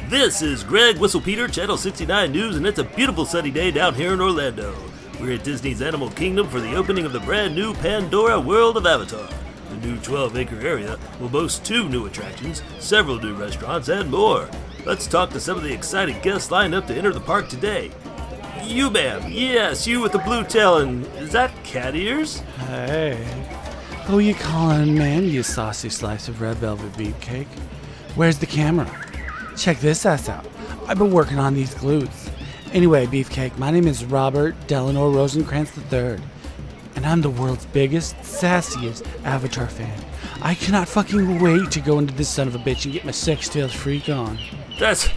This is Greg Whistlepeter, Channel 69 News, and it's a beautiful sunny day down here in Orlando. We're at Disney's Animal Kingdom for the opening of the brand new Pandora World of Avatar. The new 12-acre area will boast 2 new attractions, several new restaurants, and more. Let's talk to some of the excited guests lined up to enter the park today. You, ma'am. Yes, you with the blue tail, and is that cat ears? Hey. Who you calling, man, you saucy slice of red velvet beefcake? Where's the camera? Check this ass out. I've been working on these glutes. Anyway, Beefcake, my name is Robert Delano Rosencrantz III, and I'm the world's biggest, sassiest Avatar fan. I cannot fucking wait to go into this son of a bitch and get my sex-tails freak on. That's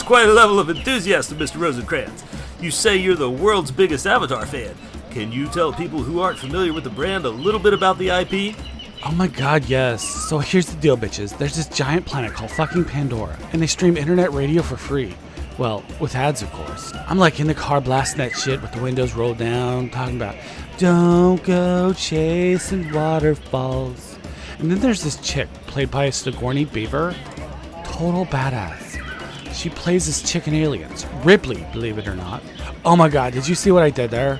quite a level of enthusiasm, Mr. Rosencrantz. You say you're the world's biggest Avatar fan. Can you tell people who aren't familiar with the brand a little bit about the IP? Oh my god, yes. So here's the deal, bitches. There's this giant planet called fucking Pandora, and they stream internet radio for free. Well, with ads, of course. I'm like in the car blasting that shit with the windows rolled down, talking about, don't go chasing waterfalls. And then there's this chick, played by a Sigourney Beaver. Total badass. She plays this chick in Aliens. Ripley, believe it or not. Oh my god, did you see what I did there?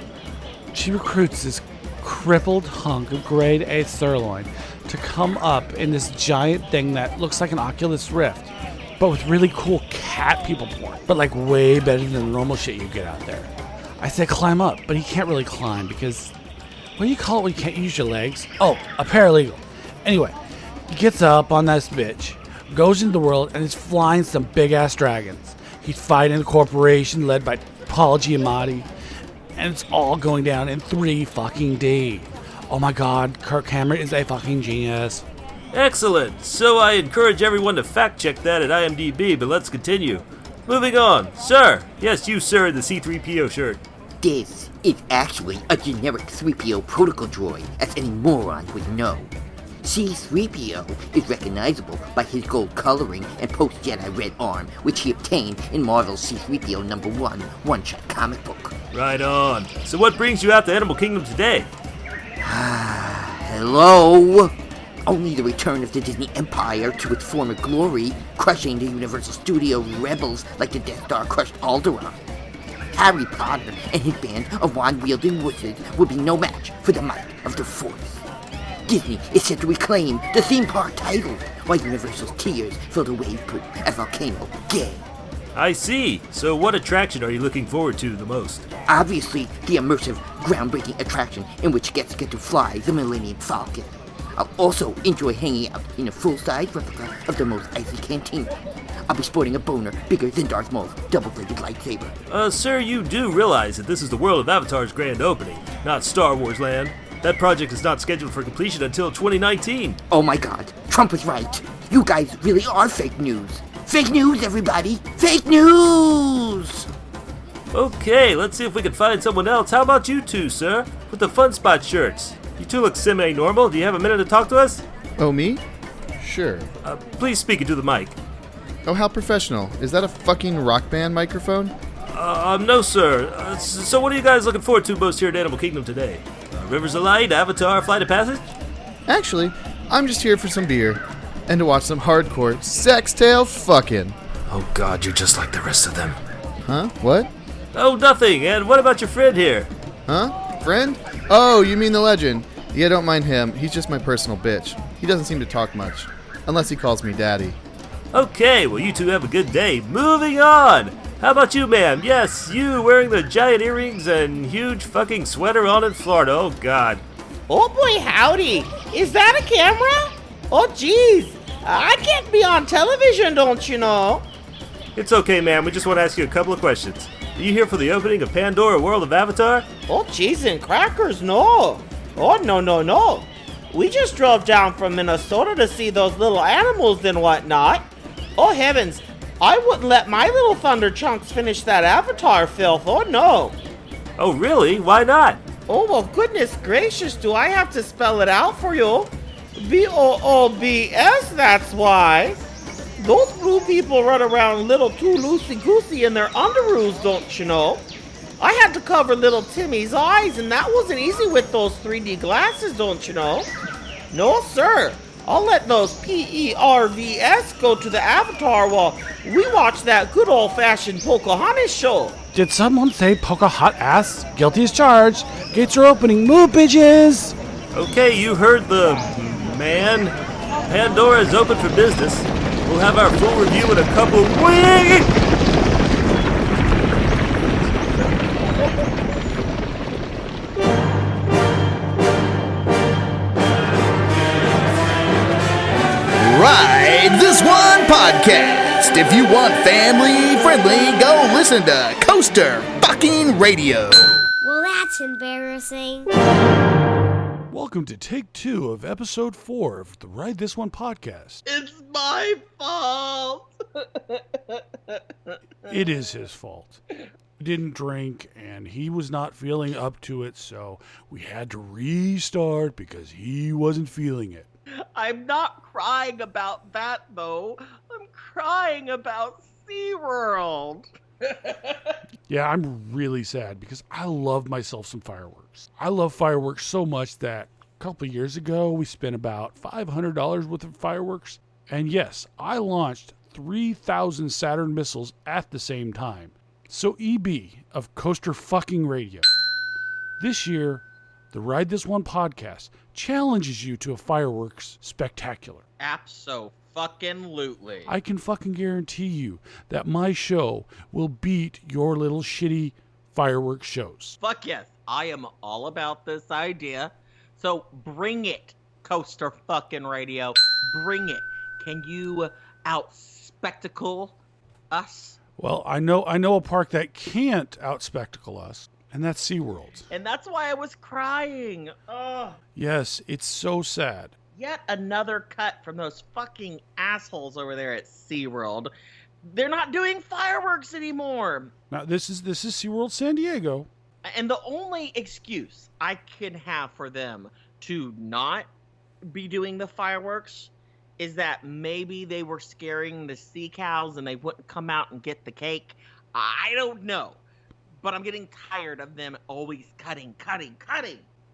She recruits this crippled hunk of grade A sirloin to come up in this giant thing that looks like an Oculus Rift, but with really cool cat people porn, but like way better than the normal shit you get out there. I said climb up, but he can't really climb because, what do you call it when you can't use your legs? Oh, a paralegal. Anyway, he gets up on this bitch, goes into the world, and is flying some big ass dragons. He's fighting a corporation led by Paul Giamatti, and it's all going down in 3 fucking D. Oh my god, Kirk Cameron is a fucking genius. Excellent. So I encourage everyone to fact check that at IMDb, but let's continue. Moving on. Sir. Yes, you, sir, in the C-3PO shirt. This is actually a generic 3PO protocol droid, as any moron would know. C-3PO is recognizable by his gold coloring and post-Jedi red arm, which he obtained in Marvel's C-3PO #1 one-shot comic book. Right on. So what brings you out to Animal Kingdom today? Hello? Only the return of the Disney Empire to its former glory, crushing the Universal Studio rebels like the Death Star crushed Alderaan. Harry Potter and his band of wand-wielding wizards will be no match for the might of the Force. Disney is set to reclaim the theme park title, while Universal's tears fill the wave pool at Volcano Gay. I see. So what attraction are you looking forward to the most? Obviously, the immersive, groundbreaking attraction in which guests get to fly the Millennium Falcon. I'll also enjoy hanging out in a full-size replica of the most icy cantina. I'll be sporting a boner bigger than Darth Maul's double-bladed lightsaber. Sir, you do realize that this is the World of Avatar's grand opening, not Star Wars Land. That project is not scheduled for completion until 2019. Oh my god, Trump was right. You guys really are fake news. Fake news, everybody! Fake news! Okay, let's see if we can find someone else. How about you two, sir? With the Fun Spot shirts. You two look semi-normal. Do you have a minute to talk to us? Oh, me? Sure. Please speak into the mic. Oh, how professional. Is that a fucking rock band microphone? No, sir. So what are you guys looking forward to most here at Animal Kingdom today? Rivers of Light, Avatar, Flight of Passage? Actually, I'm just here for some beer. And to watch some hardcore sex-tail fucking. Oh god, you're just like the rest of them. Huh? What? Oh, nothing. And what about your friend here? Huh? Friend? Oh, you mean the legend. Yeah, don't mind him. He's just my personal bitch. He doesn't seem to talk much. Unless he calls me daddy. Okay, well you two have a good day. Moving on! How about you, ma'am? Yes, you wearing the giant earrings and huge fucking sweater on in Florida. Oh god. Oh boy, howdy. Is that a camera? Oh jeez. I can't be on television, don't you know? It's okay, ma'am. We just want to ask you a couple of questions. Are you here for the opening of Pandora World of Avatar? Oh, cheese and crackers, no. Oh, no. We just drove down from Minnesota to see those little animals and whatnot. Oh, heavens. I wouldn't let my little thunder chunks finish that Avatar filth. Oh, no. Oh, really? Why not? Oh, well, goodness gracious. Do I have to spell it out for you? B-O-O-B-S, that's why. Those blue people run around a little too loosey-goosey in their underoos, don't you know? I had to cover little Timmy's eyes, and that wasn't easy with those 3D glasses, don't you know? No, sir. I'll let those PERVS go to the Avatar while we watch that good old-fashioned Pocahontas show. Did someone say Pocahontas? Guilty as charged. Gates are opening. Move, bitches! Okay, you heard the man. Pandora is open for business. We'll have our full review in a couple weeks. Ride This One Podcast. If you want family friendly, go listen to Coaster Fucking Radio. Well, that's embarrassing. Welcome to take 2 of episode 4 of the Ride This One Podcast. It's my fault. It is his fault. He didn't drink and he was not feeling up to it, so we had to restart because he wasn't feeling it. I'm not crying about that, though. I'm crying about SeaWorld. Yeah, I'm really sad because I love myself some fireworks. I love fireworks so much that a couple of years ago, we spent about $500 worth of fireworks. And yes, I launched 3,000 Saturn missiles at the same time. So EB of Coaster Fucking Radio. This year, the Ride This One Podcast challenges you to a fireworks spectacular. Abso-fucking-lutely. I can fucking guarantee you that my show will beat your little shitty fireworks shows. Fuck yes, I am all about this idea. So bring it, Coaster Fucking Radio. Bring it. Can you out-spectacle us? Well, I know a park that can't out-spectacle us, and that's SeaWorld. And that's why I was crying. Ugh. Yes, it's so sad. Yet another cut from those fucking assholes over there at SeaWorld. They're not doing fireworks anymore. Now, this is SeaWorld San Diego. And the only excuse I can have for them to not be doing the fireworks is that maybe they were scaring the sea cows and they wouldn't come out and get the cake. I don't know. But I'm getting tired of them always cutting.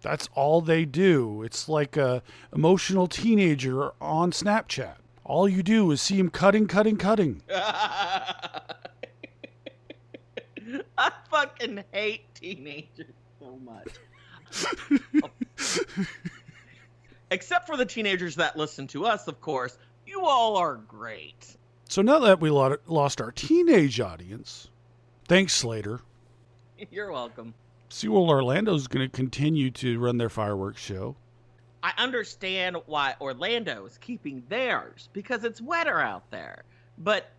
That's all they do. It's like a emotional teenager on Snapchat. All you do is see him cutting. I fucking hate teenagers so much. Except for the teenagers that listen to us, of course. You all are great. So now that we lost our teenage audience, thanks, Slater. You're welcome. SeaWorld Orlando is going to continue to run their fireworks show. I understand why Orlando is keeping theirs, because it's wetter out there. But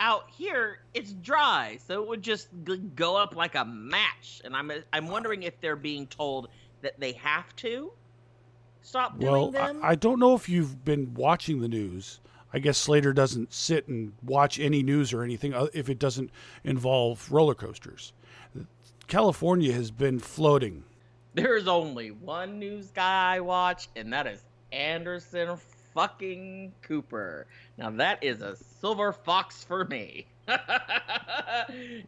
out here, it's dry, so it would just go up like a match. And I'm wondering if they're being told that they have to stop doing them. I don't know if you've been watching the news. I guess Slater doesn't sit and watch any news or anything if it doesn't involve roller coasters. California has been floating. There's only one news guy I watch, and that is Anderson fucking Cooper. Now that is a silver fox for me.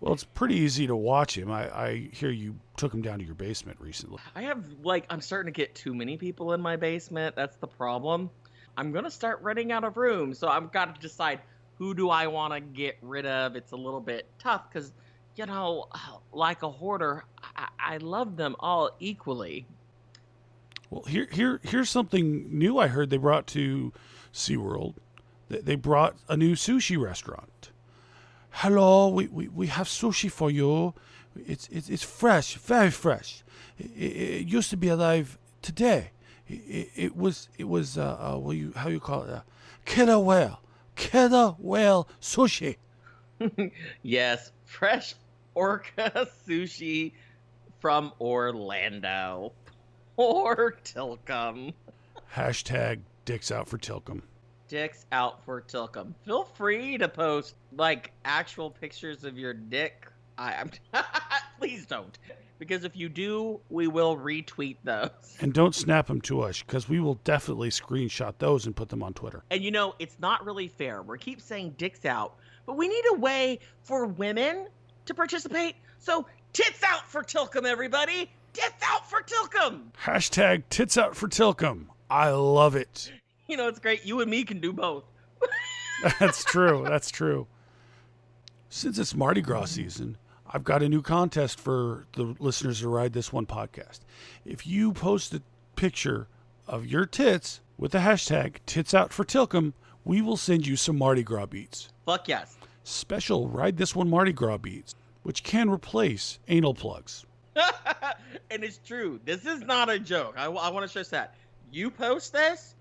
Well, it's pretty easy to watch him. I hear you took him down to your basement recently. I'm starting to get too many people in my basement. That's the problem. I'm going to start running out of room, so I've got to decide who do I want to get rid of. It's a little bit tough because, you know, like a hoarder, I love them all equally. Well, here's something new I heard they brought to SeaWorld. They brought a new sushi restaurant. Hello, we have sushi for you. It's fresh, very fresh. It used to be alive today. It was how you call it? Killer whale sushi. Yes, fresh orca sushi from Orlando. Or Tilcum. Hashtag dicks out for Tilcum. Dicks out for Tilcum. Feel free to post actual pictures of your dick. I'm please don't, because if you do, we will retweet those. And don't snap them to us, because we will definitely screenshot those and put them on Twitter. And you know, it's not really fair. We keep saying dicks out, but we need a way for women to participate. So tits out for Tilcum, everybody. Tits out for Tilcum. Hashtag tits out for Tilcum. I love it. It's great. You and me can do both. That's true. That's true. Since it's Mardi Gras season, I've got a new contest for the listeners to Ride This One podcast. If you post a picture of your tits with the hashtag #TitsOutForTilcum, we will send you some Mardi Gras beads. Fuck yes. Special Ride This One Mardi Gras beads, which can replace anal plugs. And it's true. This is not a joke. I want to stress that. You post this,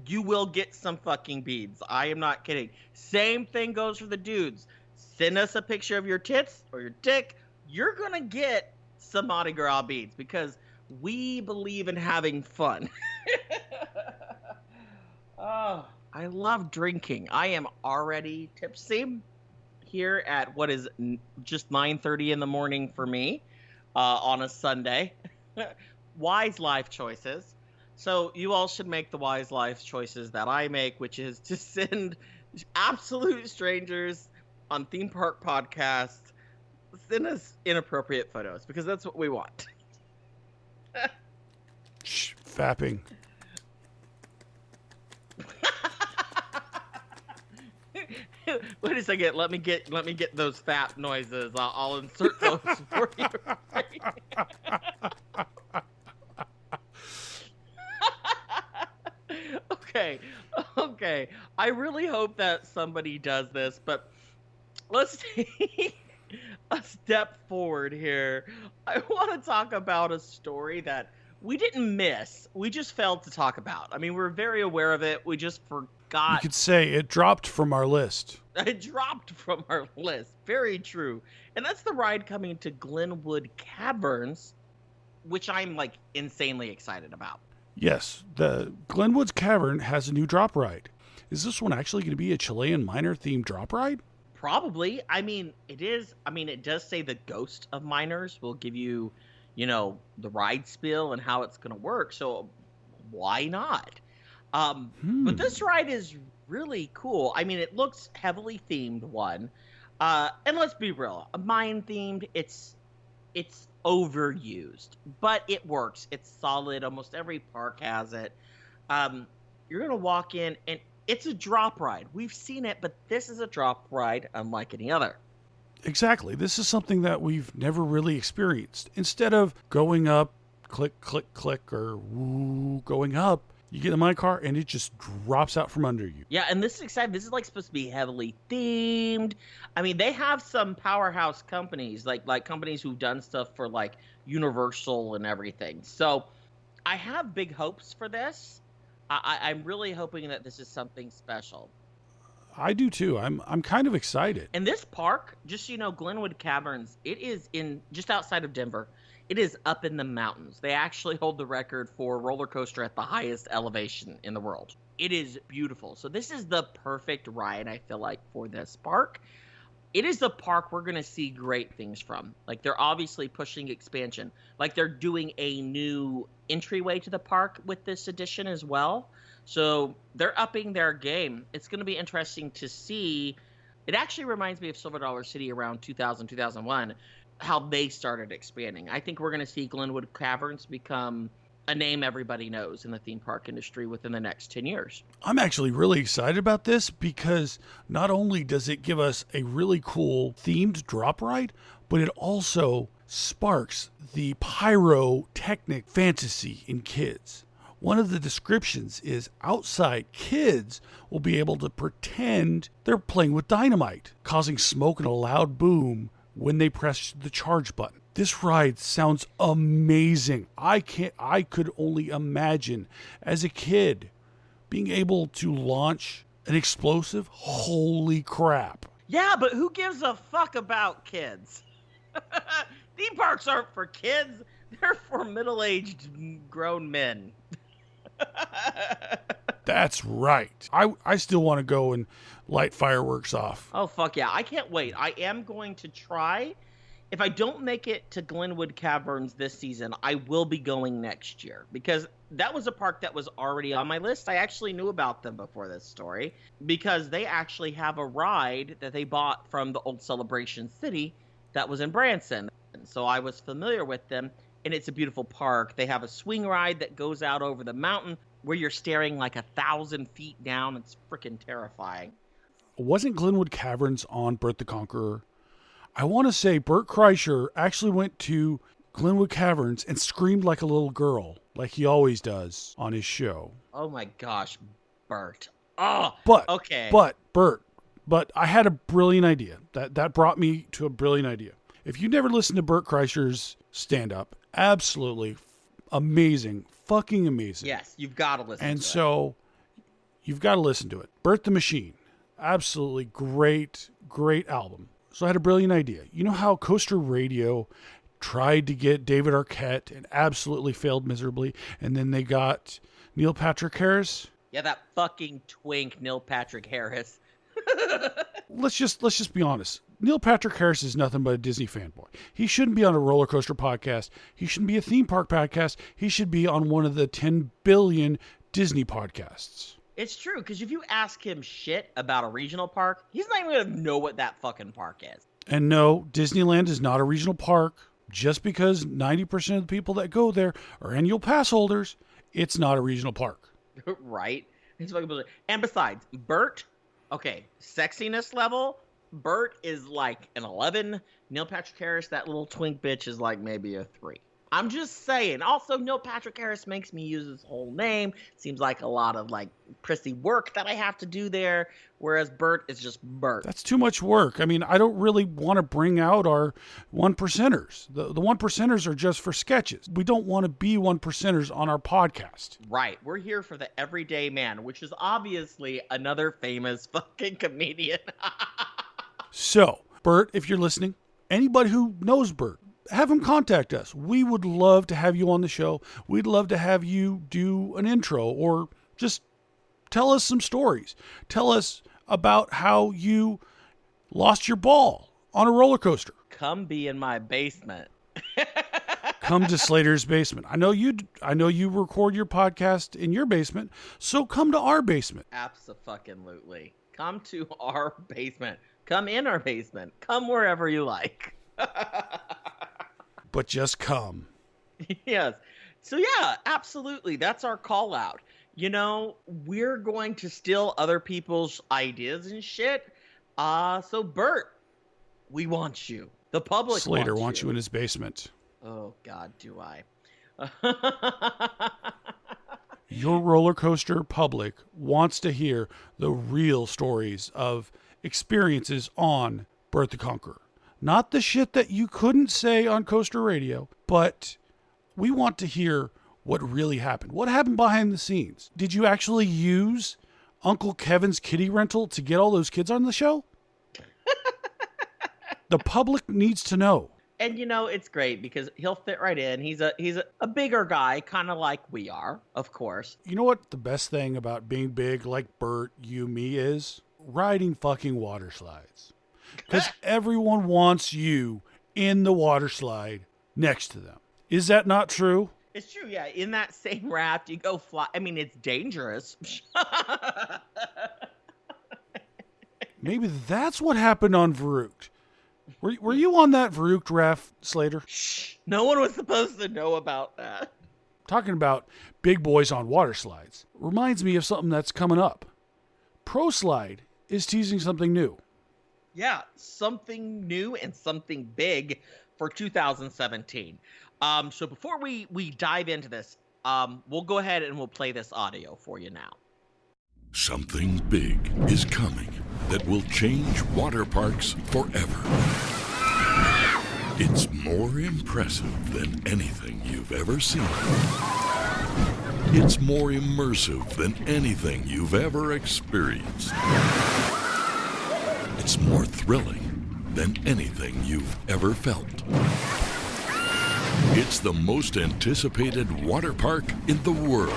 you will get some fucking beads. I am not kidding. Same thing goes for the dudes. Send us a picture of your tits or your dick. You're going to get some Mardi Gras beads because we believe in having fun. Oh, I love drinking. I am already tipsy here at what is just 9:30 in the morning for me on a Sunday. Wise life choices. So you all should make the wise life choices that I make, which is to send absolute strangers on theme park podcasts, send us inappropriate photos because that's what we want. Shh, fapping. Wait a second. Let me get those fap noises. I'll insert those for you. Okay. I really hope that somebody does this, but let's take a step forward here. I want to talk about a story that we didn't miss. We just failed to talk about. I mean, we're very aware of it. We just forgot. You could say it dropped from our list. It dropped from our list. Very true. And that's the ride coming to Glenwood Caverns, which I'm insanely excited about. Yes, the Glenwood's Cavern has a new drop ride. Is this one actually going to be a Chilean miner themed drop ride? Probably. I mean, it is. I mean, it does say the ghost of miners will give you, the ride spiel and how it's going to work. So why not? But this ride is really cool. I mean, it looks heavily themed, one. And let's be real, mine themed, it's overused, but it works. It's solid. Almost every park has it. You're going to walk in and it's a drop ride. We've seen it, but this is a drop ride unlike any other. Exactly. This is something that we've never really experienced. Instead of going up, click, click, click, or woo, going up, you get in my car and it just drops out from under you. Yeah, and this is exciting. This is supposed to be heavily themed. I mean, they have some powerhouse companies, like companies who've done stuff for Universal and everything. So I have big hopes for this. I'm really hoping that this is something special. I do too. I'm kind of excited. And this park, just so you know, Glenwood Caverns, it is just outside of Denver. It is up in the mountains. They actually hold the record for roller coaster at the highest elevation in the world. It is beautiful. So this is the perfect ride, I feel like, for this park. It is the park we're going to see great things from. They're obviously pushing expansion. They're doing a new entryway to the park with this edition as well. So they're upping their game. It's going to be interesting to see. It actually reminds me of Silver Dollar City around 2000, 2001, how they started expanding. I think we're going to see Glenwood Caverns become a name everybody knows in the theme park industry within the next 10 years. I'm actually really excited about this because not only does it give us a really cool themed drop ride, but it also sparks the pyrotechnic fantasy in kids. One of the descriptions is outside kids will be able to pretend they're playing with dynamite, causing smoke and a loud boom when they press the charge button. This ride sounds amazing. I could only imagine as a kid being able to launch an explosive. Holy crap. Yeah, but who gives a fuck about kids? Theme parks aren't for kids. They're for middle-aged grown men. That's right. I still want to go and light fireworks off. Oh, fuck yeah. I can't wait. I am going to try. If I don't make it to Glenwood Caverns this season, I will be going next year because that was a park that was already on my list. I actually knew about them before this story because they actually have a ride that they bought from the old Celebration City that was in Branson. And so I was familiar with them, and it's a beautiful park. They have a swing ride that goes out over the mountain. where you're staring like 1,000 feet down. It's freaking terrifying. Wasn't Glenwood Caverns on Bert the Conqueror? I want to say Bert Kreischer actually went to Glenwood Caverns and screamed like a little girl, like he always does on his show. Oh my gosh, Bert. Oh, okay. But I had a brilliant idea. That brought me to a brilliant idea. If you never listened to Bert Kreischer's stand-up, absolutely amazing, fucking amazing. Yes, you've got to listen to it. And so you've got to listen to it. Bert the Machine, absolutely great album. So I had a brilliant idea. You know how Coaster Radio tried to get David Arquette and absolutely failed miserably, and then they got Neil Patrick Harris? Yeah, that fucking twink Neil Patrick Harris. Let's just be honest. Neil Patrick Harris is nothing but a Disney fanboy. He shouldn't be on a roller coaster podcast. He shouldn't be a theme park podcast. He should be on one of the 10 billion Disney podcasts. It's true, because if you ask him shit about a regional park, he's not even going to know what that fucking park is. And no, Disneyland is not a regional park. Just because 90% of the people that go there are annual pass holders, it's not a regional park. Right? It's fucking bullshit. And besides, Bert, okay, sexiness level, Bert is like an 11. Neil Patrick Harris, that little twink bitch, is like maybe a 3. I'm just saying. Also, Neil Patrick Harris makes me use his whole name. Seems like a lot of like prissy work that I have to do there. Whereas Bert is just Bert. That's too much work. I mean, I don't really want to bring out our 1%ers. The 1%ers are just for sketches. We don't want to be 1%ers on our podcast. Right. We're here for the everyday man, which is obviously another famous fucking comedian. So, Bert, if you're listening, anybody who knows Bert, have him contact us. We would love to have you on the show. We'd love to have you do an intro or just tell us some stories. Tell us about how you lost your ball on a roller coaster. Come be in my basement. Come to Slater's basement. I know you record your podcast in your basement, so come to our basement. Abso-fucking-lutely. Come to our basement. Come in our basement. Come wherever you like. But just come. Yes. So yeah, absolutely. That's our call out. You know, we're going to steal other people's ideas and shit. So Bert, we want you. The public Slater wants you in his basement. Oh God, do I? Your roller coaster public wants to hear the real stories of experiences on Bert the Conqueror. Not the shit that you couldn't say on Coaster Radio, but we want to hear what really happened. What happened behind the scenes? Did you actually use Uncle Kevin's kiddie rental to get all those kids on the show? The public needs to know. And you know, it's great because he'll fit right in. He's a bigger guy, kind of like we are, of course. You know what the best thing about being big like Bert, you, me is? Riding fucking water slides. Because everyone wants you in the water slide next to them. Is that not true? It's true, yeah. In that same raft, you go fly. I mean, it's dangerous. Maybe that's what happened on Verrucht. Were you on that Verrucht raft, Slater? Shh. No one was supposed to know about that. Talking about big boys on water slides reminds me of something that's coming up. ProSlide is teasing something new. Yeah, something new and something big for 2017. So before we dive into this, we'll go ahead and we'll play this audio for you now. Something big is coming that will change water parks forever. It's more impressive than anything you've ever seen. It's more immersive than anything you've ever experienced. It's more thrilling than anything you've ever felt. It's the most anticipated water park in the world.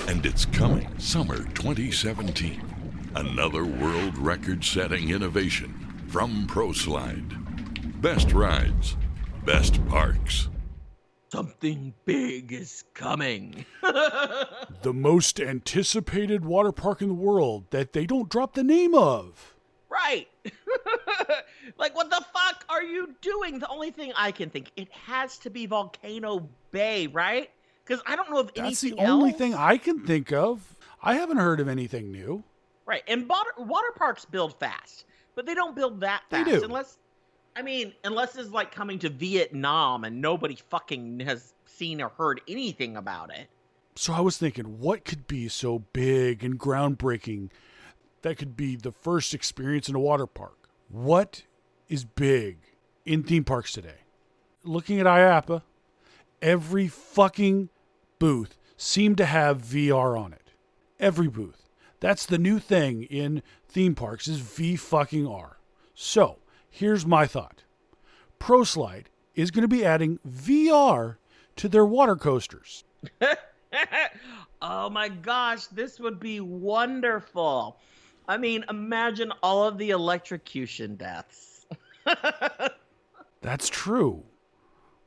And it's coming summer 2017. Another world record-setting innovation from ProSlide. Best rides, best parks. Something big is coming. The most anticipated water park in the world that they don't drop the name of. Right. Like, what the fuck are you doing? The only thing I can think, it has to be Volcano Bay, right? Because I don't know of That's the anything only else. thing I can think of. I haven't heard of anything new. Right, and water parks build fast, but they don't build that They fast. do. Unless it's like coming to Vietnam and nobody fucking has seen or heard anything about it. So I was thinking, what could be so big and groundbreaking that could be the first experience in a water park? What is big in theme parks today? Looking at IAPA, every fucking booth seemed to have VR on it. Every booth. That's the new thing in theme parks is V-fucking-R. So, here's my thought. ProSlide is going to be adding VR to their water coasters. Oh my gosh, this would be wonderful. I mean, imagine all of the electrocution deaths. That's true.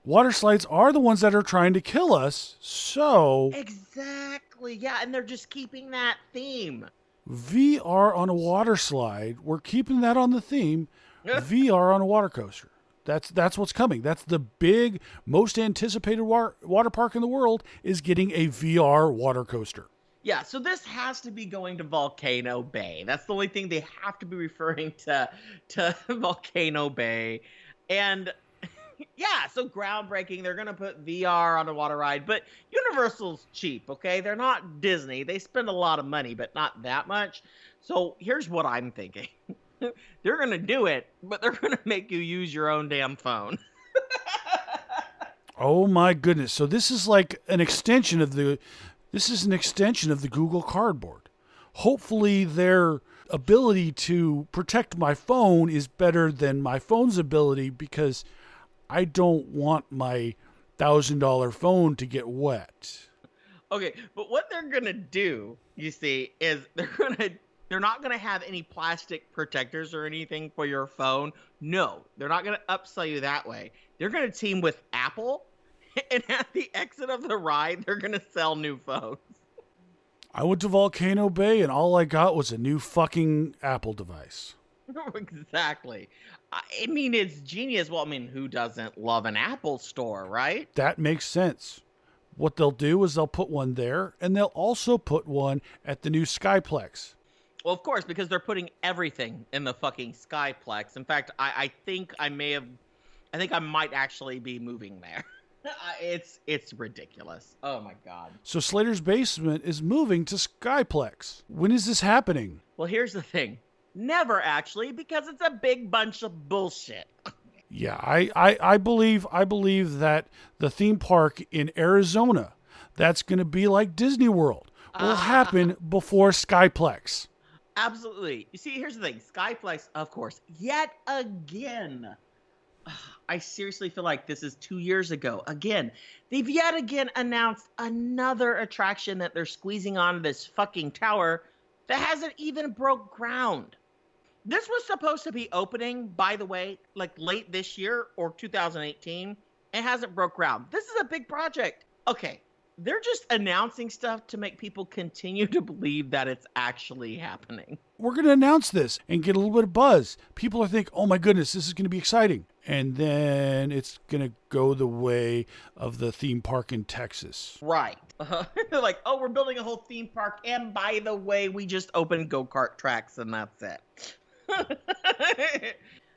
Water slides are the ones that are trying to kill us, so Exactly, yeah, and they're just keeping that theme. VR on a water slide, we're keeping that on the theme. VR on a water coaster. That's what's coming. That's the big, most anticipated water park in the world is getting a VR water coaster. Yeah, so this has to be going to Volcano Bay. That's the only thing they have to be referring to Volcano Bay. And yeah, so groundbreaking. They're going to put VR on a water ride, but Universal's cheap, okay? They're not Disney. They spend a lot of money, but not that much. So here's what I'm thinking. They're going to do it, but they're going to make you use your own damn phone. Oh my goodness. So this is like an extension of the Google Cardboard. Hopefully their ability to protect my phone is better than my phone's ability, because I don't want my $1,000 phone to get wet. Okay, but what they're going to do, you see, is they're not going to have any plastic protectors or anything for your phone. No, they're not going to upsell you that way. They're going to team with Apple, and at the exit of the ride, they're going to sell new phones. I went to Volcano Bay and all I got was a new fucking Apple device. Exactly. I mean, it's genius. Well, I mean, who doesn't love an Apple store, right? That makes sense. What they'll do is they'll put one there, and they'll also put one at the new Skyplex. Well, of course, because they're putting everything in the fucking Skyplex. In fact, I think I might actually be moving there. It's ridiculous. Oh my God. So Slater's Basement is moving to Skyplex. When is this happening? Well, here's the thing. Never actually, because it's a big bunch of bullshit. Yeah, I believe that the theme park in Arizona, that's going to be like Disney World, will happen before Skyplex. Absolutely. You see, here's the thing. Skyplex, of course, yet again. I seriously feel like this is 2 years ago. Again, they've yet again announced another attraction that they're squeezing onto this fucking tower that hasn't even broke ground. This was supposed to be opening, by the way, like late this year or 2018. It hasn't broke ground. This is a big project. Okay, they're just announcing stuff to make people continue to believe that it's actually happening. We're going to announce this and get a little bit of buzz. People are thinking, oh my goodness, this is going to be exciting. And then it's going to go the way of the theme park in Texas. Right. They're like, oh, we're building a whole theme park. And by the way, we just opened go-kart tracks and that's it.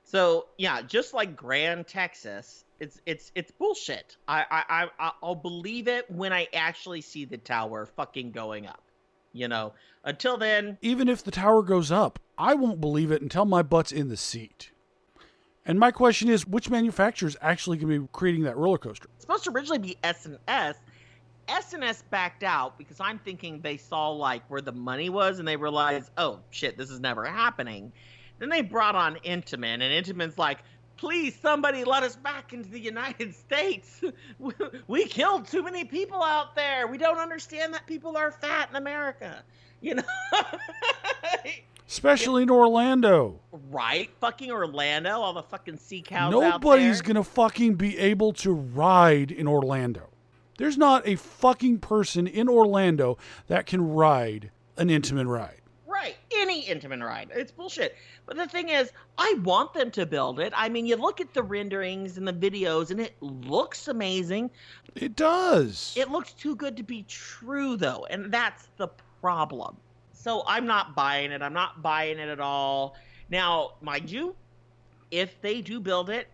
So, yeah, just like Grand Texas, it's bullshit. I'll believe it when I actually see the tower fucking going up. You know, until then. Even if the tower goes up, I won't believe it until my butt's in the seat. And my question is, which manufacturer is actually going to be creating that roller coaster? It's supposed to originally be S&S. S&S backed out because I'm thinking they saw like where the money was and they realized, oh shit, this is never happening. Then they brought on Intamin, and Intamin's like, please, somebody let us back into the United States. We killed too many people out there. We don't understand that people are fat in America. You know? Especially in Orlando. Right? Fucking Orlando, all the fucking sea cows out Nobody's there. going to fucking be able to ride in Orlando. There's not a fucking person in Orlando that can ride an Intamin ride. Right. Any Intamin ride. It's bullshit. But the thing is, I want them to build it. I mean, you look at the renderings and the videos, and it looks amazing. It does. It looks too good to be true, though, and that's the problem. So I'm not buying it. I'm not buying it at all. Now, mind you, if they do build it,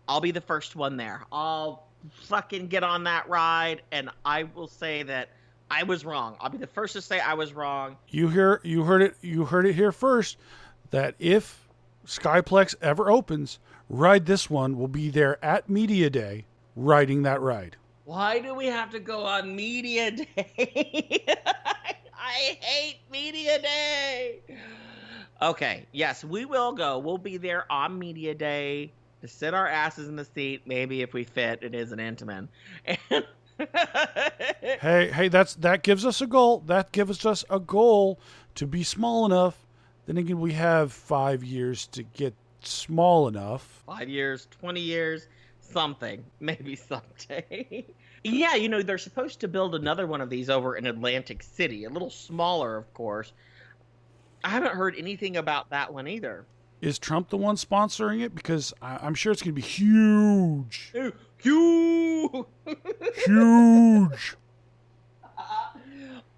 I'll be the first one there. I'll fucking get on that ride, and I will say that I was wrong. I'll be the first to say I was wrong. You heard it here first, that if Skyplex ever opens, Ride This One will be there at Media Day riding that ride. Why do we have to go on Media Day? I hate Media Day. Okay, yes, we will go. We'll be there on Media Day to sit our asses in the seat. Maybe if we fit, it is an Intamin. And hey, that gives us a goal. That gives us a goal to be small enough. Then again, we have 5 years to get small enough. 5 years, 20 years, something. Maybe someday. Yeah, you know, they're supposed to build another one of these over in Atlantic City. A little smaller, of course. I haven't heard anything about that one either. Is Trump the one sponsoring it? Because I'm sure it's going to be huge. Huge! Huge.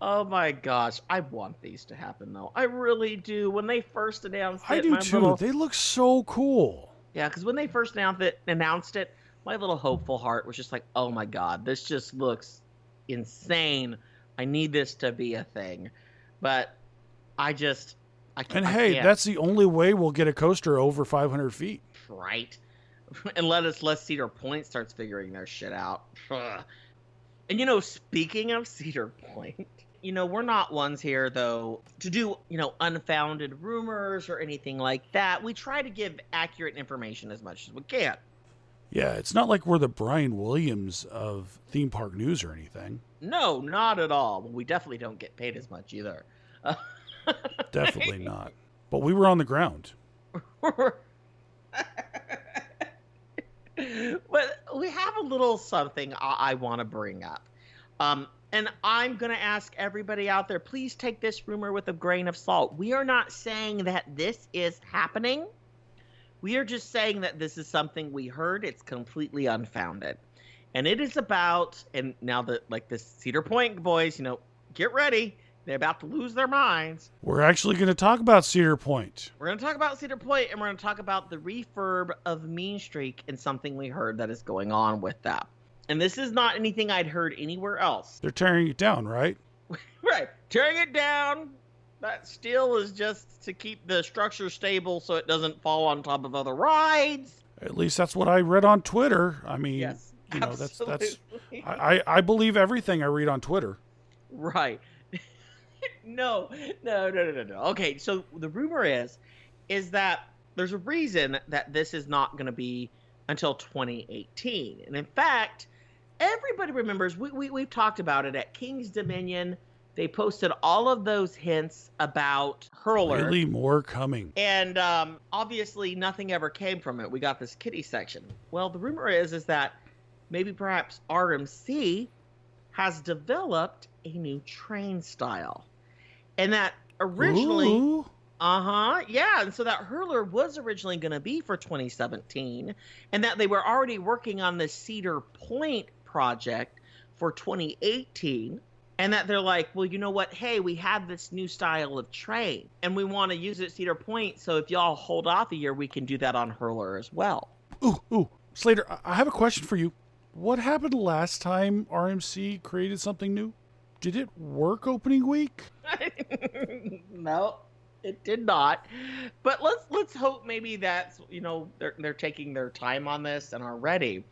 Oh my gosh, I want these to happen though. I really do. When they first announced it, I do too. They look so cool. Yeah, because when they first announced it, my little hopeful heart was just like, oh my god, this just looks insane. I need this to be a thing. But I can't. That's the only way we'll get a coaster over 500 feet. Right. Unless Cedar Point starts figuring their shit out. And, you know, speaking of Cedar Point, you know, we're not ones here, though, to do, you know, unfounded rumors or anything like that. We try to give accurate information as much as we can. Yeah, it's not like we're the Brian Williams of theme park news or anything. No, not at all. We definitely don't get paid as much either. Definitely not. But we were on the ground. But we have a little something I want to bring up. And I'm going to ask everybody out there, please take this rumor with a grain of salt. We are not saying that this is happening. We are just saying that this is something we heard. It's completely unfounded. And it is about, and now that, like, the Cedar Point boys, you know, get ready. They're about to lose their minds. We're actually going to talk about Cedar Point. We're going to talk about Cedar Point, and we're going to talk about the refurb of Meanstreak and something we heard that is going on with that. And this is not anything I'd heard anywhere else. They're tearing it down, right? Right. Tearing it down. That steel is just to keep the structure stable so it doesn't fall on top of other rides. At least that's what I read on Twitter. I mean, yes, you know, that's I believe everything I read on Twitter. Right. No. Okay, so the rumor is that there's a reason that this is not going to be until 2018. And in fact, everybody remembers, we've talked about it at King's Dominion. They posted all of those hints about Hurler. Really more coming. And obviously nothing ever came from it. We got this kiddie section. Well, the rumor is that maybe perhaps RMC has developed a new train style. And that originally... Ooh. Yeah, and so that Hurler was originally going to be for 2017, and that they were already working on the Cedar Point project for 2018, and that they're like, well, you know what? Hey, we have this new style of train, and we want to use it at Cedar Point, so if y'all hold off a year, we can do that on Hurler as well. Ooh, Slater, I have a question for you. What happened last time RMC created something new? Did it work opening week? No. It did not, but let's hope maybe that's, you know, they're taking their time on this and are ready.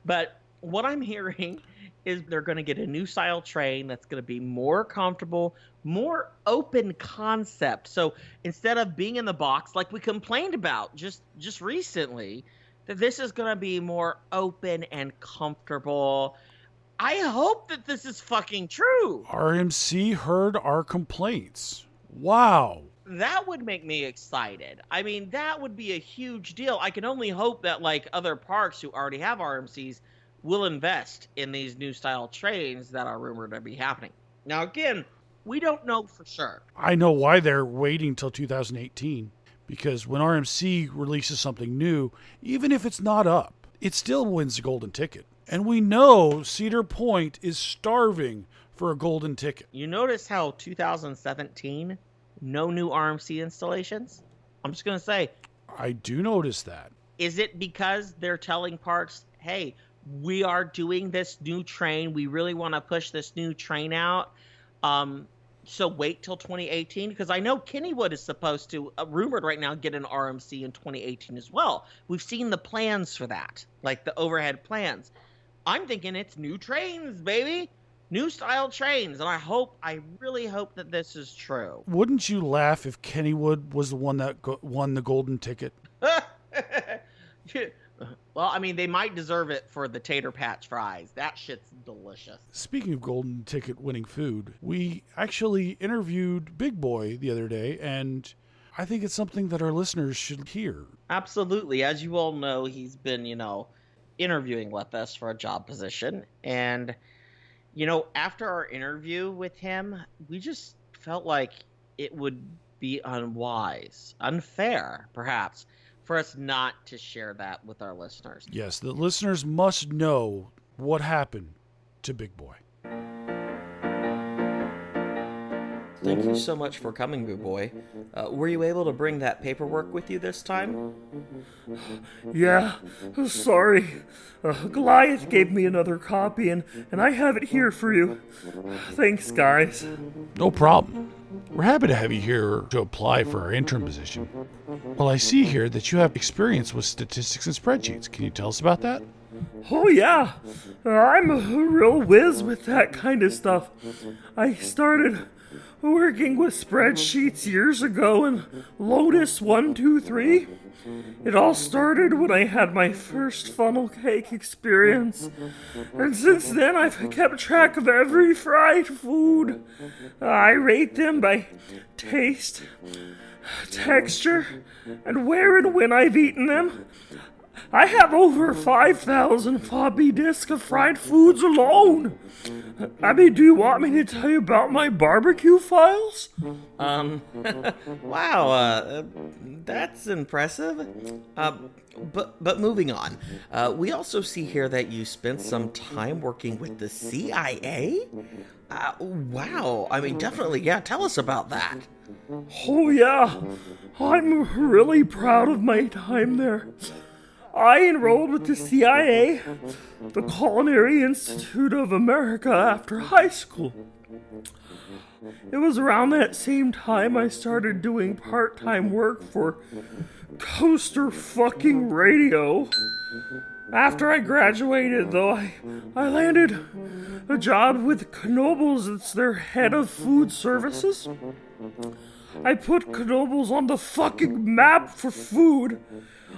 But what I'm hearing is they're going to get a new style train that's going to be more comfortable, more open concept. So instead of being in the box like we complained about just recently, that this is going to be more open and comfortable. I hope that this is fucking true. RMC heard our complaints. Wow. That would make me excited. I mean, that would be a huge deal. I can only hope that, like, other parks who already have RMCs will invest in these new style trains that are rumored to be happening. Now, again, We don't know for sure. I know why they're waiting till 2018. Because when RMC releases something new, even if it's not up, it still wins the golden ticket. And we know Cedar Point is starving for a golden ticket. You notice how 2017, no new RMC installations? I'm just going to say. I do notice that. Is it because they're telling parks, hey, we are doing this new train. We really want to push this new train out. So wait till 2018, because I know Kennywood is supposed to, rumored right now, get an RMC in 2018 as well. We've seen the plans for that, like the overhead plans. I'm thinking it's new trains, baby. New style trains. And I really hope that this is true. Wouldn't you laugh if Kennywood was the one that won the golden ticket? Well, I mean, they might deserve it for the tater patch fries. That shit's delicious. Speaking of golden ticket winning food, we actually interviewed Big Boy the other day, and I think it's something that our listeners should hear. Absolutely. As you all know, he's been, interviewing with us for a job position. And, after our interview with him, we just felt like it would be unfair, perhaps, for us not to share that with our listeners. Yes, the listeners must know what happened to Big Boy. Thank you so much for coming, Big Boy. Were you able to bring that paperwork with you this time? Yeah, sorry. Goliath gave me another copy, and I have it here for you. Thanks, guys. No problem. We're happy to have you here to apply for our intern position. Well, I see here that you have experience with statistics and spreadsheets. Can you tell us about that? Oh, yeah. I'm a real whiz with that kind of stuff. I started working with spreadsheets years ago in Lotus 123. It all started when I had my first funnel cake experience. And since then, I've kept track of every fried food. I rate them by taste, texture, and where and when I've eaten them. I have over 5,000 floppy disks of fried foods alone. Abby, do you want me to tell you about my barbecue files? Wow, that's impressive. But moving on, we also see here that you spent some time working with the CIA? Wow, I mean, definitely, yeah, tell us about that. Oh, yeah, I'm really proud of my time there. I enrolled with the CIA, the Culinary Institute of America, after high school. It was around that same time I started doing part-time work for Coaster fucking Radio. After I graduated, though, I landed a job with Knoebels. It's their head of food services. I put Knoebels on the fucking map for food.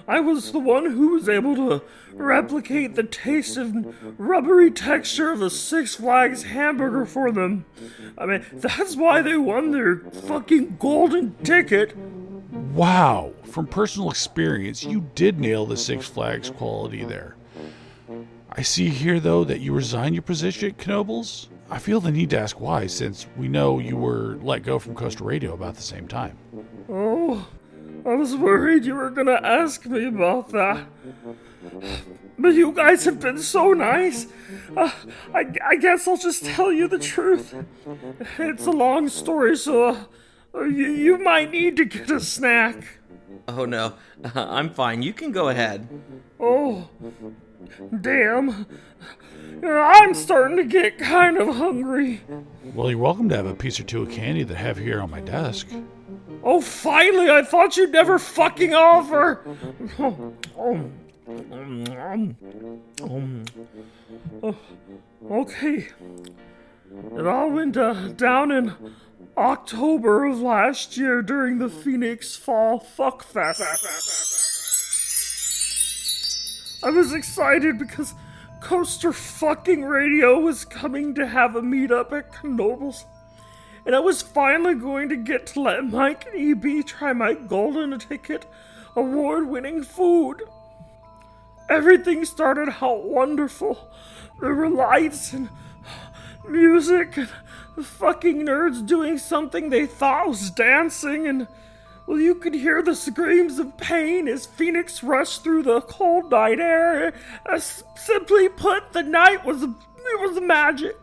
I was the one who was able to replicate the taste and rubbery texture of a Six Flags hamburger for them. I mean, that's why they won their fucking golden ticket. Wow, from personal experience, you did nail the Six Flags quality there. I see here, though, that you resigned your position at Knoebels. I feel the need to ask why, since we know you were let go from Coaster Radio about the same time. Oh, I was worried you were gonna ask me about that. But you guys have been so nice. I guess I'll just tell you the truth. It's a long story, so you might need to get a snack. Oh no, I'm fine. You can go ahead. Oh, damn. I'm starting to get kind of hungry. Well, you're welcome to have a piece or two of candy that I have here on my desk. Oh, finally! I thought you'd never fucking offer! Okay. It all went down in October of last year during the Phoenix Fall Fuck Fest. I was excited because Coaster fucking Radio was coming to have a meetup at Knoebels. And I was finally going to get to let Mike and EB try my golden ticket award-winning food. Everything started out wonderful. There were lights and music and the fucking nerds doing something they thought was dancing, and well, you could hear the screams of pain as Phoenix rushed through the cold night air. Simply put, the night was magic.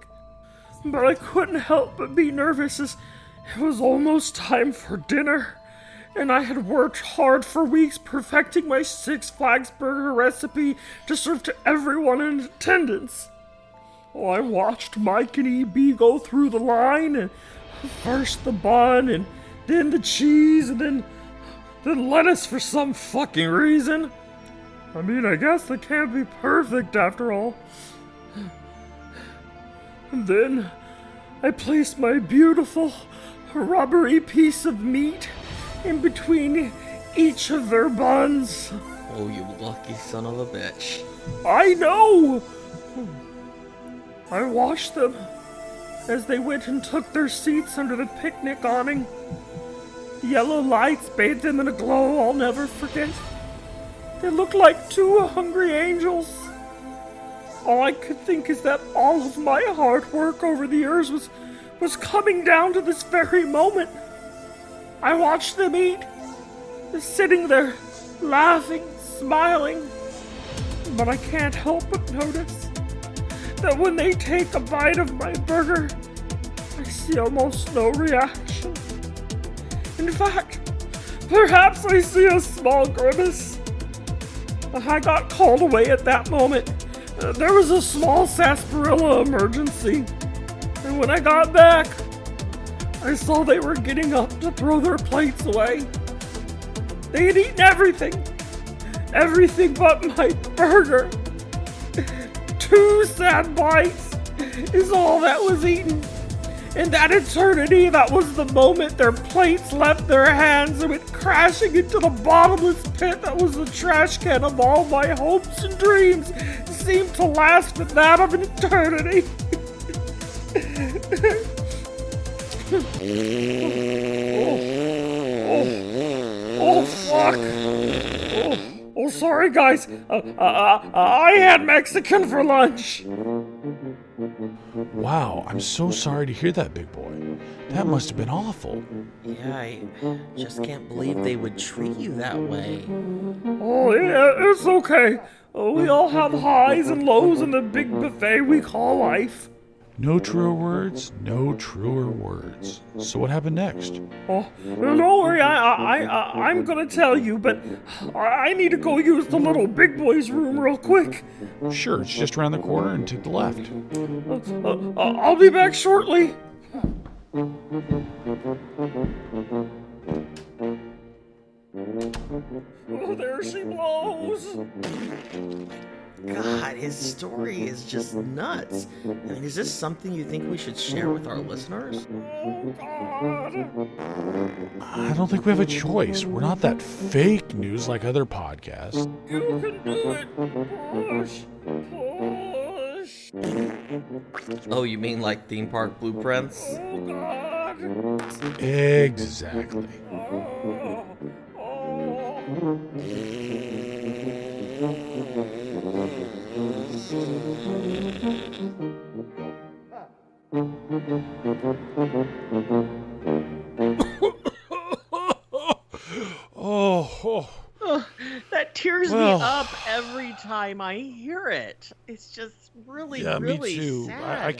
But I couldn't help but be nervous as it was almost time for dinner, and I had worked hard for weeks perfecting my Six Flags burger recipe to serve to everyone in attendance. Oh, I watched Mike and EB go through the line, and first the bun, and then the cheese, and then lettuce for some fucking reason. I mean, I guess it can't be perfect after all. And then I placed my beautiful rubbery piece of meat in between each of their buns. Oh, you lucky son of a bitch. I know! I watched them as they went and took their seats under the picnic awning. The yellow lights bathed them in a glow I'll never forget. They looked like two hungry angels. All I could think is that all of my hard work over the years was coming down to this very moment. I watched them eat, sitting there, laughing, smiling, but I can't help but notice that when they take a bite of my burger, I see almost no reaction. In fact, perhaps I see a small grimace. I got called away at that moment. There was a small sarsaparilla emergency, and when I got back, I saw they were getting up to throw their plates away. They had eaten everything but my burger. 2 sad bites is all that was eaten. In that eternity, that was the moment their plates left their hands and went crashing into the bottomless pit that was the trash can of all my hopes and dreams. It seemed to last but that of an eternity. Oh, fuck. Oh, sorry, guys. I had Mexican for lunch. Wow, I'm so sorry to hear that, big boy. That must have been awful. Yeah, I just can't believe they would treat you that way. Oh, yeah, it's okay. We all have highs and lows in the big buffet we call life. No truer words, no truer words. So what happened next? Oh, don't worry, I'm gonna tell you, but I need to go use the little big boy's room real quick. Sure, it's just around the corner and take the left. I'll be back shortly. Oh, there she blows. God, his story is just nuts. I mean, is this something you think we should share with our listeners? Oh, God. I don't think we have a choice. We're not that fake news like other podcasts. You can do it. Push. Oh, you mean like theme park blueprints? Oh, God. Exactly. That tears me up every time I hear it. It's just really, really me too. sad.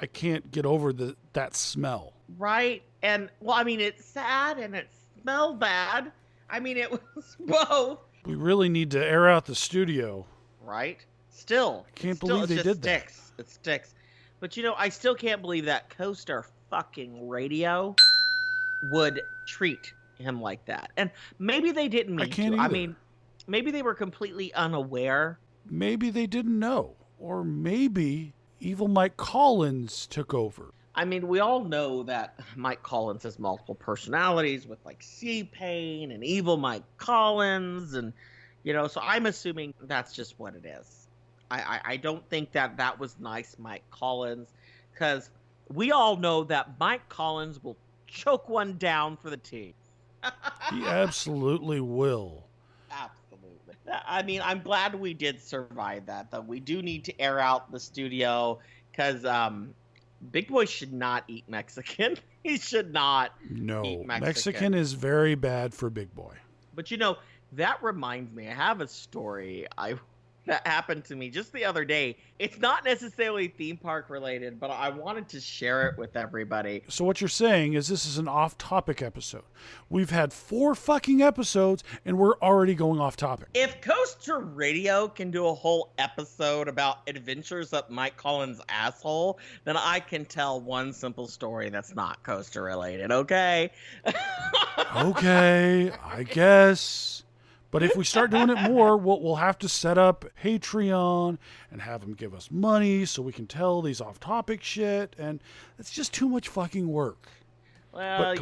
I can't get over that smell. Right? And, well, I mean, it's sad and it smelled bad. I mean, it was both. We really need to air out the studio. Right? Still. I can't believe they did that. It sticks. But, you know, I still can't believe that Coaster fucking radio would treat him like that. And maybe they didn't mean to. Either. I mean, maybe they were completely unaware. Maybe they didn't know. Or maybe evil Mike Collins took over. I mean, we all know that Mike Collins has multiple personalities with, like, C-Pain and evil Mike Collins. And, you know, so I'm assuming that's just what it is. I don't think that was nice Mike Collins, because we all know that Mike Collins will choke one down for the team. He absolutely will. Absolutely. I mean, I'm glad we did survive that, though. We do need to air out the studio, because Big Boy should not eat Mexican. He should not No, eat Mexican is very bad for Big Boy. But that reminds me, I have a story that happened to me just the other day. It's not necessarily theme park related, but I wanted to share it with everybody. So what you're saying is this is an off-topic episode. We've had 4 fucking episodes, and we're already going off topic. If Coaster Radio can do a whole episode about adventures up Mike Collins' asshole, then I can tell one simple story that's not Coaster related, okay? Okay, I guess. But if we start doing it more, we'll have to set up Patreon and have them give us money so we can tell these off-topic shit, and it's just too much fucking work. Well,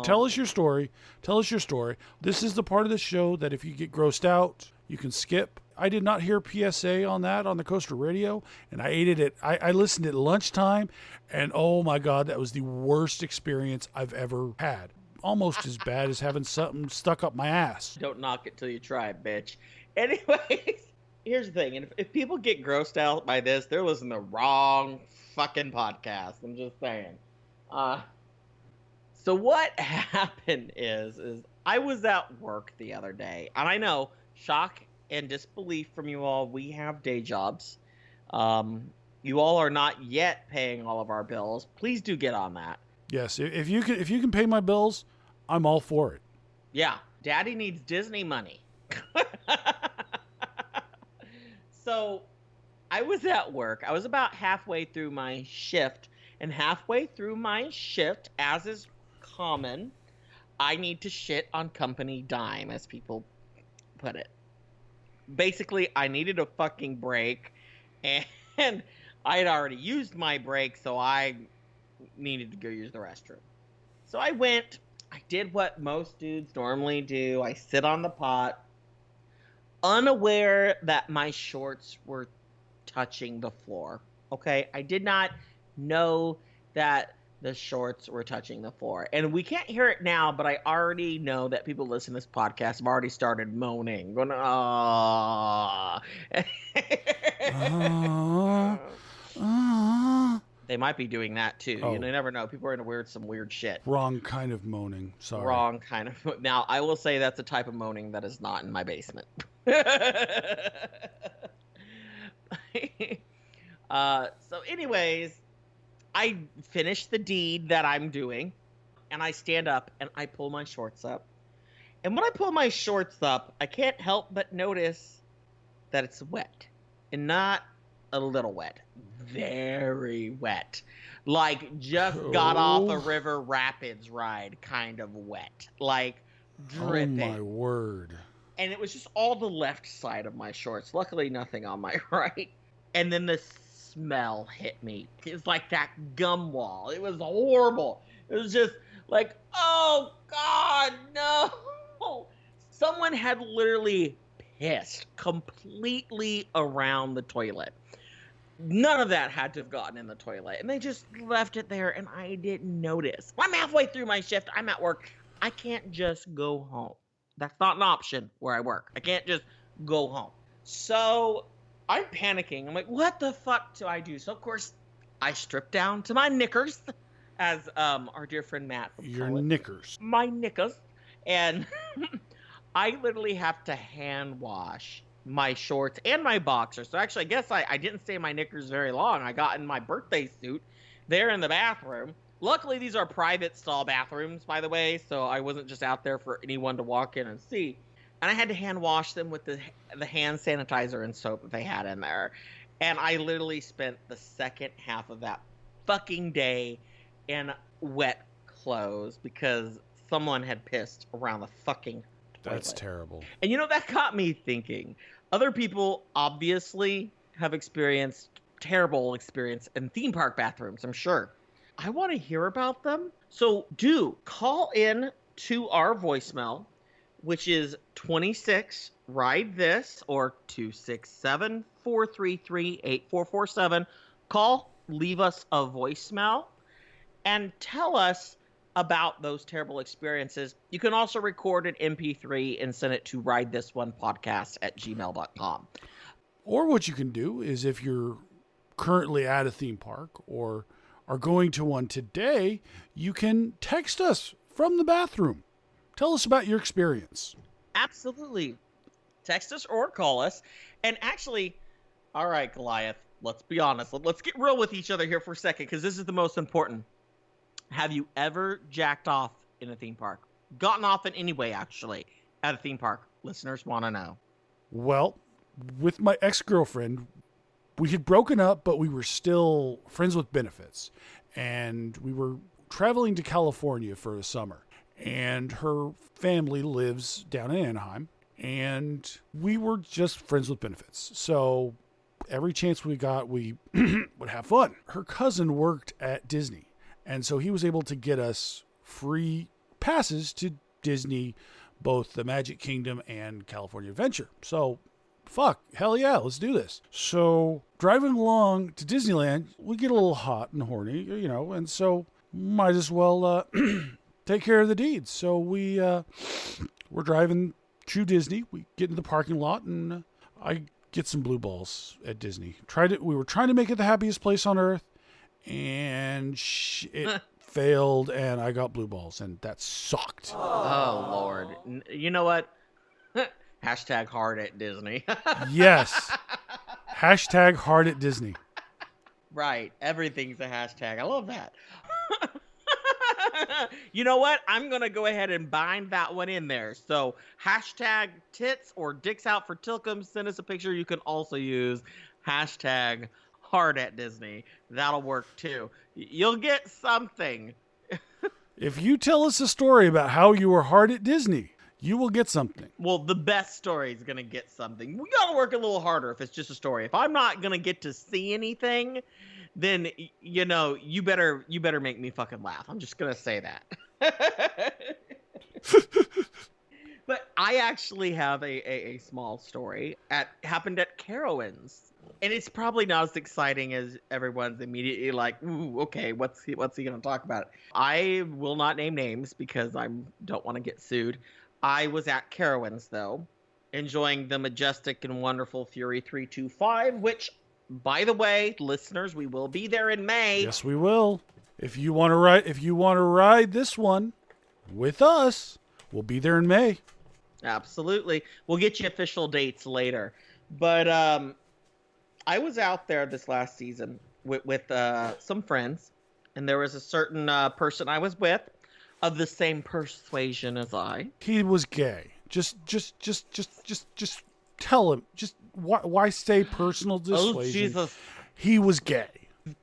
Tell us your story. Tell us your story. This is the part of the show that if you get grossed out, you can skip. I did not hear PSA on that on the Coaster Radio, and I ate it I listened at lunchtime, and oh my God, that was the worst experience I've ever had. Almost as bad as having something stuck up my ass. Don't knock it till you try it, bitch. Anyways, here's the thing. And if people get grossed out by this, they're listening to the wrong fucking podcast. I'm just saying. So what happened is I was at work the other day. And I know, shock and disbelief from you all, we have day jobs. You all are not yet paying all of our bills. Please do get on that. Yes, if you can pay my bills, I'm all for it. Yeah, Daddy needs Disney money. So, I was at work. I was about halfway through my shift, and halfway through my shift, as is common, I need to shit on company dime, as people put it. Basically, I needed a fucking break, and I had already used my break, so I needed to go use the restroom. So I went, I did what most dudes normally do. I sit on the pot, unaware that my shorts were touching the floor. Okay, I did not know that the shorts were touching the floor. And we can't hear it now, but I already know that people listening to this podcast have already started moaning. Going, They might be doing that too. Oh. You never know. People are into some weird shit. Wrong kind of moaning. Sorry. Wrong kind of. Now, I will say that's a type of moaning that is not in my basement. So anyways, I finish the deed that I'm doing, and I stand up and I pull my shorts up. And when I pull my shorts up, I can't help but notice that it's wet, and not a little wet, very wet, like just got off a river rapids ride kind of wet, like dripping. Oh my word. And it was just all the left side of my shorts, luckily nothing on my right. And then the smell hit me. It was like that gum wall. It was horrible. It was just like, oh God, no. Someone had literally pissed completely around the toilet. None of that had to have gotten in the toilet. And they just left it there, and I didn't notice. I'm halfway through my shift. I'm at work. I can't just go home. That's not an option where I work. I can't just go home. So I'm panicking. I'm like, what the fuck do I do? So, of course, I strip down to my knickers, as our dear friend Matt would Your call it. knickers. My knickers. And I literally have to hand wash my shorts and my boxers. So actually, I guess I didn't stay in my knickers very long. I got in my birthday suit there in the bathroom. Luckily, these are private stall bathrooms, by the way, so I wasn't just out there for anyone to walk in and see. And I had to hand wash them with the hand sanitizer and soap that they had in there. And I literally spent the second half of that fucking day in wet clothes because someone had pissed around the fucking toilet. That's terrible. And that got me thinking. Other people obviously have experienced terrible experience in theme park bathrooms, I'm sure. I want to hear about them. So do call in to our voicemail, which is 26 Ride This or 267-433-8447. Call, leave us a voicemail, and tell us about those terrible experiences. You can also record an MP3 and send it to ridethisonepodcast@gmail.com. Or what you can do is if you're currently at a theme park or are going to one today, you can text us from the bathroom. Tell us about your experience. Absolutely. Text us or call us. And actually, all right, Goliath, let's be honest. Let's get real with each other here for a second, because this is the most important. Have you ever jacked off in a theme park? Gotten off in any way, actually, at a theme park? Listeners want to know. Well, with my ex-girlfriend, we had broken up, but we were still friends with benefits. And we were traveling to California for the summer. And her family lives down in Anaheim. And we were just friends with benefits. So every chance we got, we would have fun. Her cousin worked at Disney. And so he was able to get us free passes to Disney, both the Magic Kingdom and California Adventure. So, hell yeah, let's do this. So, driving along to Disneyland, we get a little hot and horny, and so might as well take care of the deeds. So we're driving to Disney. We get into the parking lot, and I get some blue balls at Disney. We were trying to make it the happiest place on earth, and it failed, and I got blue balls, and that sucked. Oh, Lord. You know what? Hashtag hard at Disney. Yes. Hashtag hard at Disney. Right. Everything's a hashtag. I love that. You know what? I'm going to go ahead and bind that one in there. So hashtag tits or dicks out for Tilcum. Send us a picture. You can also use hashtag hard at Disney. That'll work too. You'll get something. If you tell us a story about how you were hard at Disney, you will get something. Well, the best story is going to get something. We got to work a little harder if it's just a story. If I'm not going to get to see anything, then, you better make me fucking laugh. I'm just going to say that. But I actually have a small story. Happened at Carowinds. And it's probably not as exciting as everyone's immediately like, ooh, okay, what's he going to talk about? I will not name names because I don't want to get sued. I was at Carowinds, though, enjoying the majestic and wonderful Fury 325, which, by the way, listeners, we will be there in May. Yes, we will. If you want to ride this one with us, we'll be there in May. Absolutely. We'll get you official dates later. But I was out there this last season with some friends, and there was a certain person I was with of the same persuasion as I. He was gay. Just tell him. Just why say personal dissuasion? Oh, Jesus. He was gay.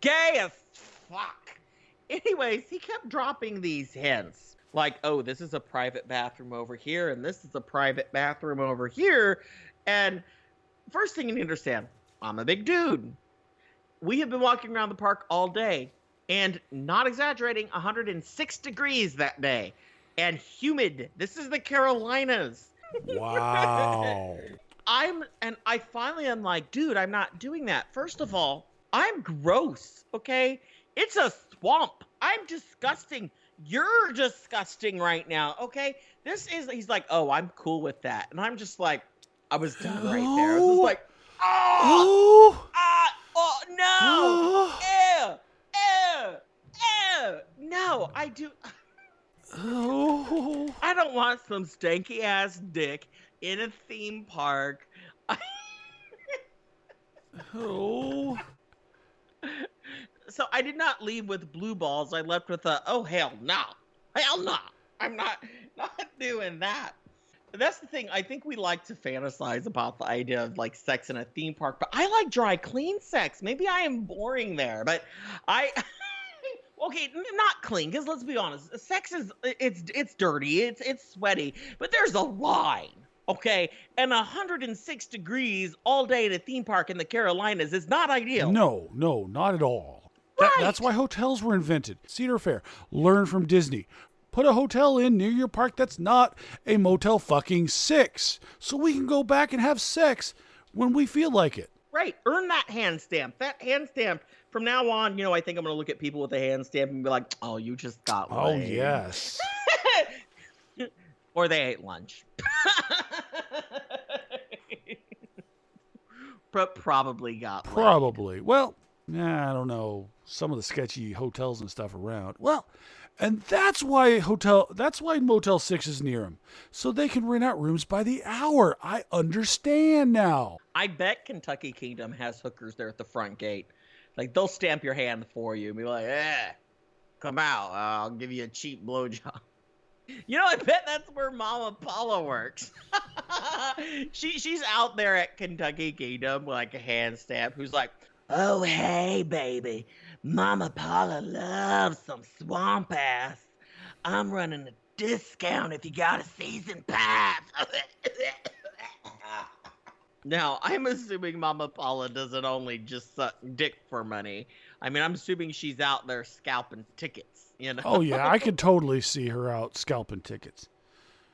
Gay as fuck. Anyways, he kept dropping these hints. Like, oh, this is a private bathroom over here, and this is a private bathroom over here. And first thing you need to understand, I'm a big dude. We have been walking around the park all day, and not exaggerating, 106 degrees that day. And humid. This is the Carolinas. Wow. I finally am like, dude, I'm not doing that. First of all, I'm gross, okay? It's a swamp. I'm disgusting. You're disgusting right now, okay? He's like, oh, I'm cool with that. And I'm just like, I was done right there. I was just like, no. Ew. No, I do. Oh. I don't want some stanky ass dick in a theme park. Oh. So I did not leave with blue balls. I left with oh, hell no. Hell no. I'm not doing that. That's the thing. I think we like to fantasize about the idea of like sex in a theme park, but I like dry clean sex. Maybe I am boring there, but okay, not clean, because let's be honest, sex is it's dirty, it's sweaty, but there's a line, okay? And 106 degrees all day at a theme park in the Carolinas is not ideal. No, not at all. Right. That's why hotels were invented. Cedar Fair. Learn from Disney. Put a hotel in near your park that's not a Motel fucking 6, so we can go back and have sex when we feel like it. Right. Earn that hand stamp. That hand stamp. From now on, I think I'm going to look at people with a hand stamp and be like, oh, you just got laid. Oh, yes. Or they ate lunch. Probably got laid. Probably. Well, I don't know, some of the sketchy hotels and stuff around. Well, and that's why Motel 6 is near them, so they can rent out rooms by the hour. I understand now. I bet Kentucky Kingdom has hookers there at the front gate. Like, they'll stamp your hand for you and be like, come out. I'll give you a cheap blowjob. You know, I bet that's where Mama Paula works. She's out there at Kentucky Kingdom, like a hand stamp, who's like, oh, hey, baby. Mama Paula loves some swamp ass. I'm running a discount if you got a season pass. Now, I'm assuming Mama Paula doesn't only just suck dick for money. I mean, I'm assuming she's out there scalping tickets, you know? Oh, yeah, I could totally see her out scalping tickets.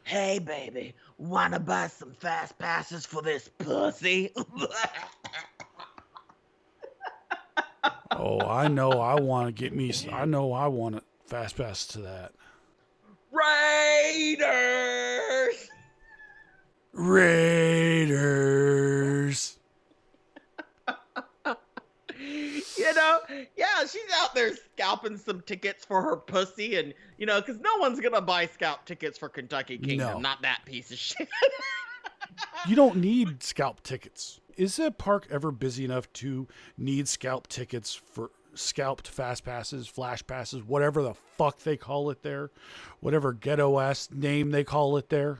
Hey, baby, wanna buy some fast passes for this pussy? Oh, I know I want a fast pass to that. Raiders. You know, yeah, she's out there scalping some tickets for her pussy, and, you know, because no one's going to buy scalp tickets for Kentucky Kingdom. No. Not that piece of shit. You don't need scalp tickets. Is a park ever busy enough to need scalp tickets for scalped fast passes, flash passes, whatever the fuck they call it there? Whatever ghetto-ass name they call it there?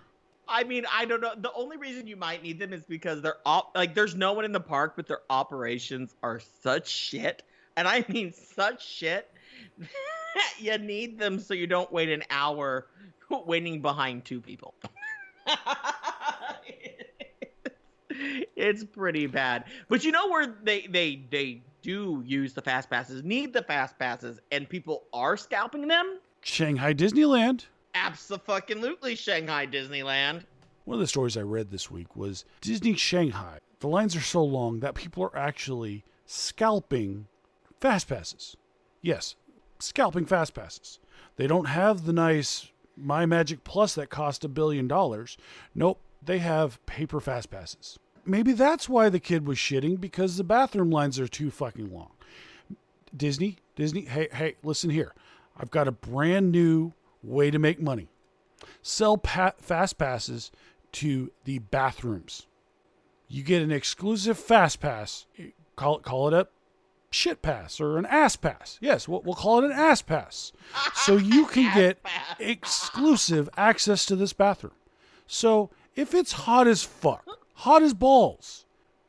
I mean, I don't know. The only reason you might need them is because they're there's no one in the park, but their operations are such shit. And I mean such shit. You need them so you don't wait an hour waiting behind two people. It's pretty bad. But you know where they do use the fast passes, need the fast passes, and people are scalping them? Shanghai Disneyland. Abso-fucking-lutely Shanghai Disneyland. One of the stories I read this week was Disney Shanghai. The lines are so long that people are actually scalping fast passes. Yes, scalping fast passes. They don't have the nice My Magic Plus that cost $1 billion. Nope, they have paper fast passes. Maybe that's why the kid was shitting, because the bathroom lines are too fucking long. Disney, hey, listen here. I've got a brand new way to make money. Sell fast passes to the bathrooms. You get an exclusive fast pass. Call it a shit pass or an ass pass. Yes, we'll call it an ass pass. So you can get exclusive access to this bathroom. So if it's hot as fuck, hot as balls,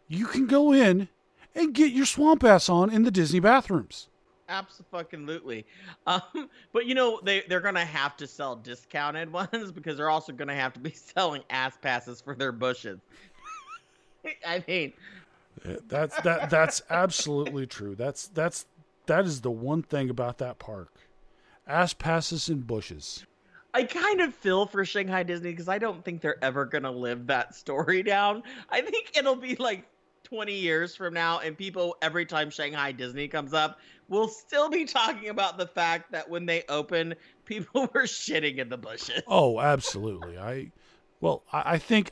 you can go in and get your swamp ass on in the Disney bathrooms. Abso-fucking-lutely. But, you know, they're going to have to sell discounted ones because they're also going to have to be selling ass passes for their bushes. I mean... That's absolutely true. That is the one thing about that park. Ass passes and bushes. I kind of feel for Shanghai Disney because I don't think they're ever going to live that story down. I think it'll be like 20 years from now, and people, every time Shanghai Disney comes up, will still be talking about the fact that when they opened, people were shitting in the bushes. Oh, absolutely. I think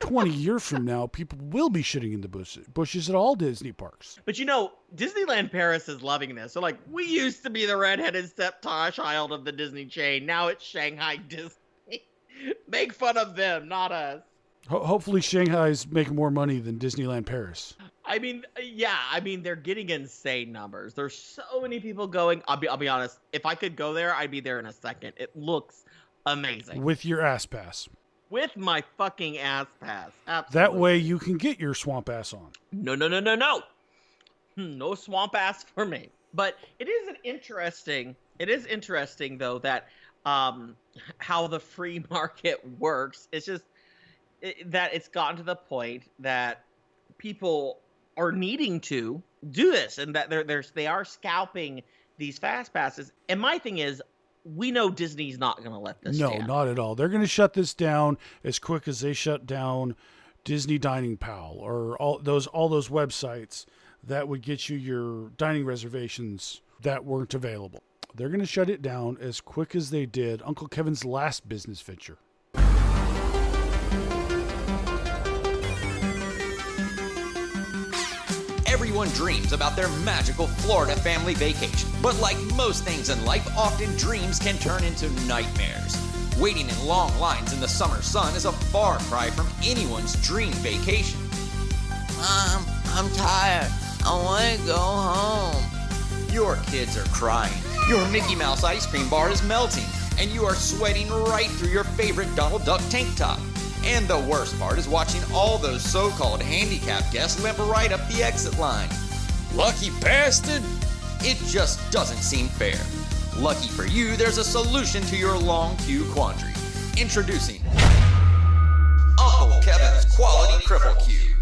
20 years from now, people will be shitting in the bushes at all Disney parks. But you know, Disneyland Paris is loving this. So like, we used to be the redheaded stepchild of the Disney chain. Now it's Shanghai Disney. Make fun of them, not us. Hopefully Shanghai's making more money than Disneyland Paris. I mean, yeah, they're getting insane numbers. There's so many people going. I'll be honest. If I could go there, I'd be there in a second. It looks amazing. With your ass pass. With my fucking ass pass. Absolutely. That way you can get your swamp ass on. No. No swamp ass for me. But it is interesting though that how the free market works. It's just that it's gotten to the point that people are needing to do this, and that they are scalping these fast passes. And my thing is, we know Disney's not going to let this stand. No, not at all. They're going to shut this down as quick as they shut down Disney Dining Pal or all those websites that would get you your dining reservations that weren't available. They're going to shut it down as quick as they did Uncle Kevin's last business venture. everyone dreams about their magical Florida family vacation. But like most things in life, often dreams can turn into nightmares. Waiting in long lines in the summer sun is a far cry from anyone's dream vacation. Mom, I'm tired. I want to go home. Your kids are crying. Your Mickey Mouse ice cream bar is melting, and you are sweating right through your favorite Donald Duck tank top. And the worst part is watching all those so-called handicapped guests limp right up the exit line. Lucky bastard! It just doesn't seem fair. Lucky for you, there's a solution to your long queue quandary. Introducing Uncle Kevin's Quality Cripple Queue.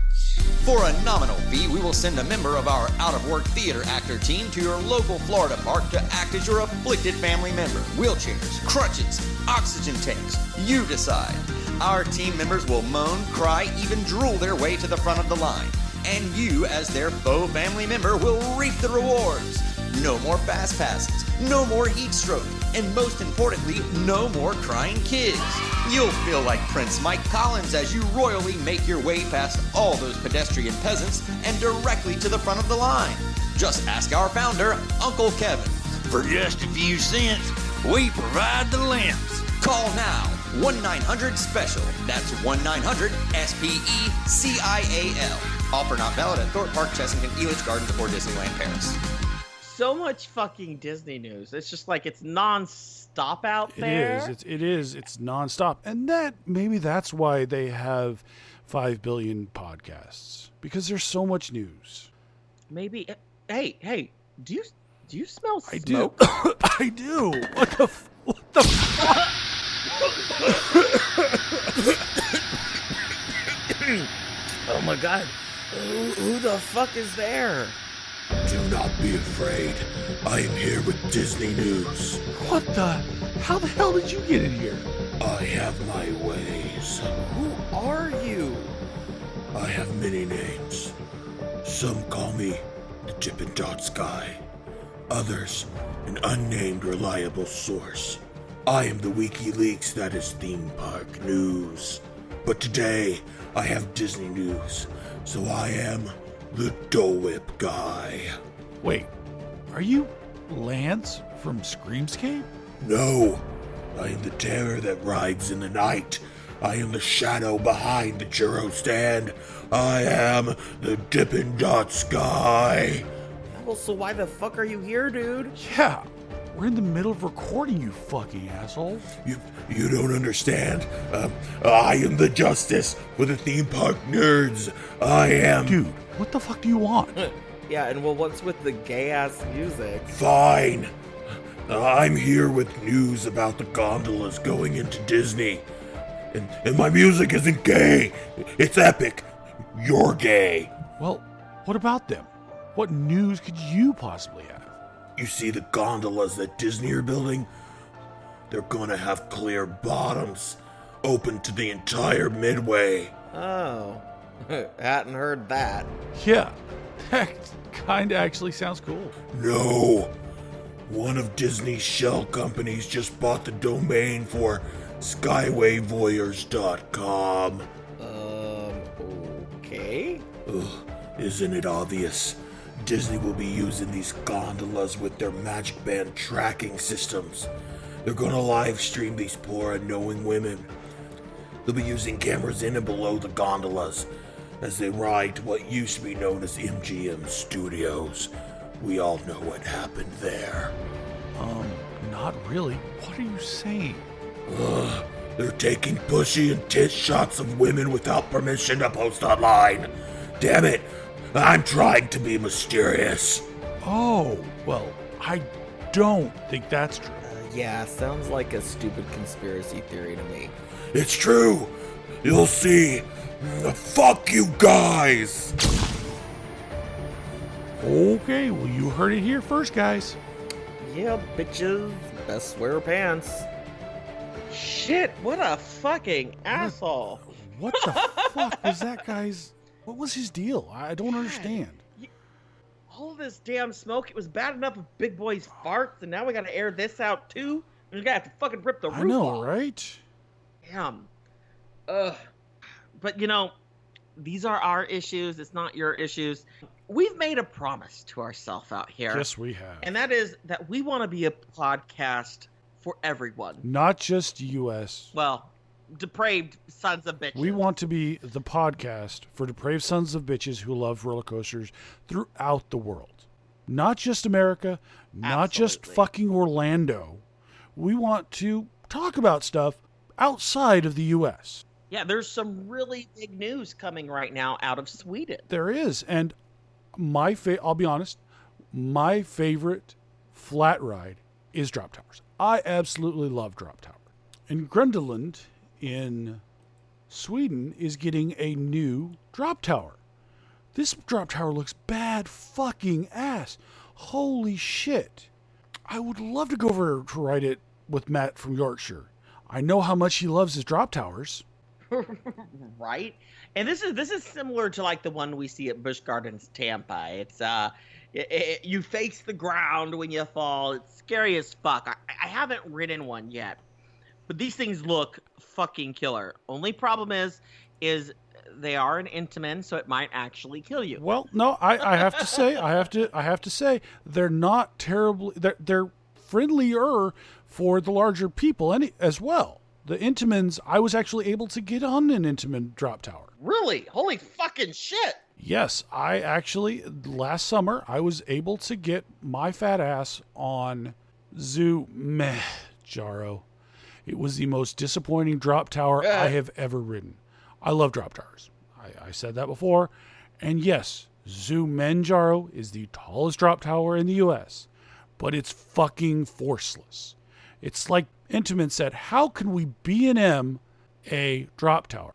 For a nominal fee, we will send a member of our out-of-work theater actor team to your local Florida park to act as your afflicted family member. Wheelchairs, crutches, oxygen tanks, you decide. Our team members will moan, cry, even drool their way to the front of the line. And you, as their faux family member, will reap the rewards. No more fast passes, no more heat stroke, and most importantly, no more crying kids. You'll feel like Prince Mike Collins as you royally make your way past all those pedestrian peasants and directly to the front of the line. Just ask our founder, Uncle Kevin. For just a few cents, we provide the lamps. Call now, 1-900-SPECIAL. That's 1-900-SPECIAL. Offer not valid at Thorpe Park, Chessington, Elitch Gardens, or Disneyland Paris. So much fucking Disney news. It's just like it's non-stop out there. It is. It's non-stop. And maybe that's why they have 5 billion podcasts. Because there's so much news. Maybe. Hey, do you smell smoke? I do. I do. What the fuck? Oh my god. Who the fuck is there? Do not be afraid. I am here with Disney News. What the? How the hell did you get in here? I have my ways. Who are you? I have many names. Some call me the Dippin' Dots Guy. Others, an unnamed reliable source. I am the WikiLeaks that is theme park news. But today, I have Disney News, so I am the Dole Whip Guy. Wait, are you Lance from Screamscape? No, I am the terror that rides in the night. I am the shadow behind the churro stand. I am the Dippin' Dots Guy. Well, so why the fuck are you here, dude? Yeah, we're in the middle of recording, you fucking asshole. You don't understand. I am the justice for the theme park nerds. I am... Dude, what the fuck do you want? Yeah, and well, what's with the gay-ass music? Fine. I'm here with news about the gondolas going into Disney. And my music isn't gay. It's epic. You're gay. Well, what about them? What news could you possibly have? You see the gondolas that Disney are building? They're gonna have clear bottoms, open to the entire midway. Oh, hadn't heard that. Yeah, that kinda actually sounds cool. No, one of Disney's shell companies just bought the domain for skywayvoyeurs.com. Okay. Ugh, isn't it obvious? Disney will be using these gondolas with their Magic Band tracking systems. They're gonna live stream these poor unknowing women. They'll be using cameras in and below the gondolas as they ride to what used to be known as MGM Studios. We all know what happened there. Not really. What are you saying? They're taking pushy and tit shots of women without permission to post online. Damn it, I'm trying to be mysterious. Oh, well, I don't think that's true. Yeah, sounds like a stupid conspiracy theory to me. It's true. You'll see. Fuck you guys. Okay, well, you heard it here first, guys. Yeah, bitches, best wear pants. Shit, what a fucking asshole. What the fuck was that guy's... What was his deal? I don't understand. All this damn smoke, it was bad enough with Big Boy's farts, and now we gotta air this out too? We're gonna have to fucking rip the roof off. Right? Damn. But you know, These are our issues. It's not your issues. We've made a promise to ourselves out here. Yes, we have. And that is that we want to be a podcast for everyone. Not just U.S. Well, depraved sons of bitches. We want to be the podcast for depraved sons of bitches who love roller coasters throughout the world. Not just America, not just fucking Orlando. We want to talk about stuff outside of the U.S. Yeah, there's some really big news coming right now out of Sweden. There is, and I'll be honest, my favorite flat ride is drop towers. I absolutely love drop tower. And Grundeland in Sweden is getting a new drop tower. This drop tower looks bad fucking ass. Holy shit. I would love to go over to ride it with Matt from Yorkshire. I know how much he loves his drop towers. Right? And this is similar to like the one we see at Busch Gardens Tampa. It's you face the ground when you fall. It's scary as fuck. I haven't ridden one yet, but these things look fucking killer. Only problem is they are an Intamin, so it might actually kill you. Well, no, I have to say, I have to say, they're not terribly. They're friendlier for the larger people as well. The Intamins, I was actually able to get on an Intamin drop tower. Really? Holy fucking shit! Yes, I actually, last summer, I was able to get my fat ass on Jonbenet. It was the most disappointing drop tower I have ever ridden. I love drop towers. I said that before. And yes, Jonbenet is the tallest drop tower in the U.S., but it's fucking forceless. It's like Intamin said, how can we B&M a drop tower?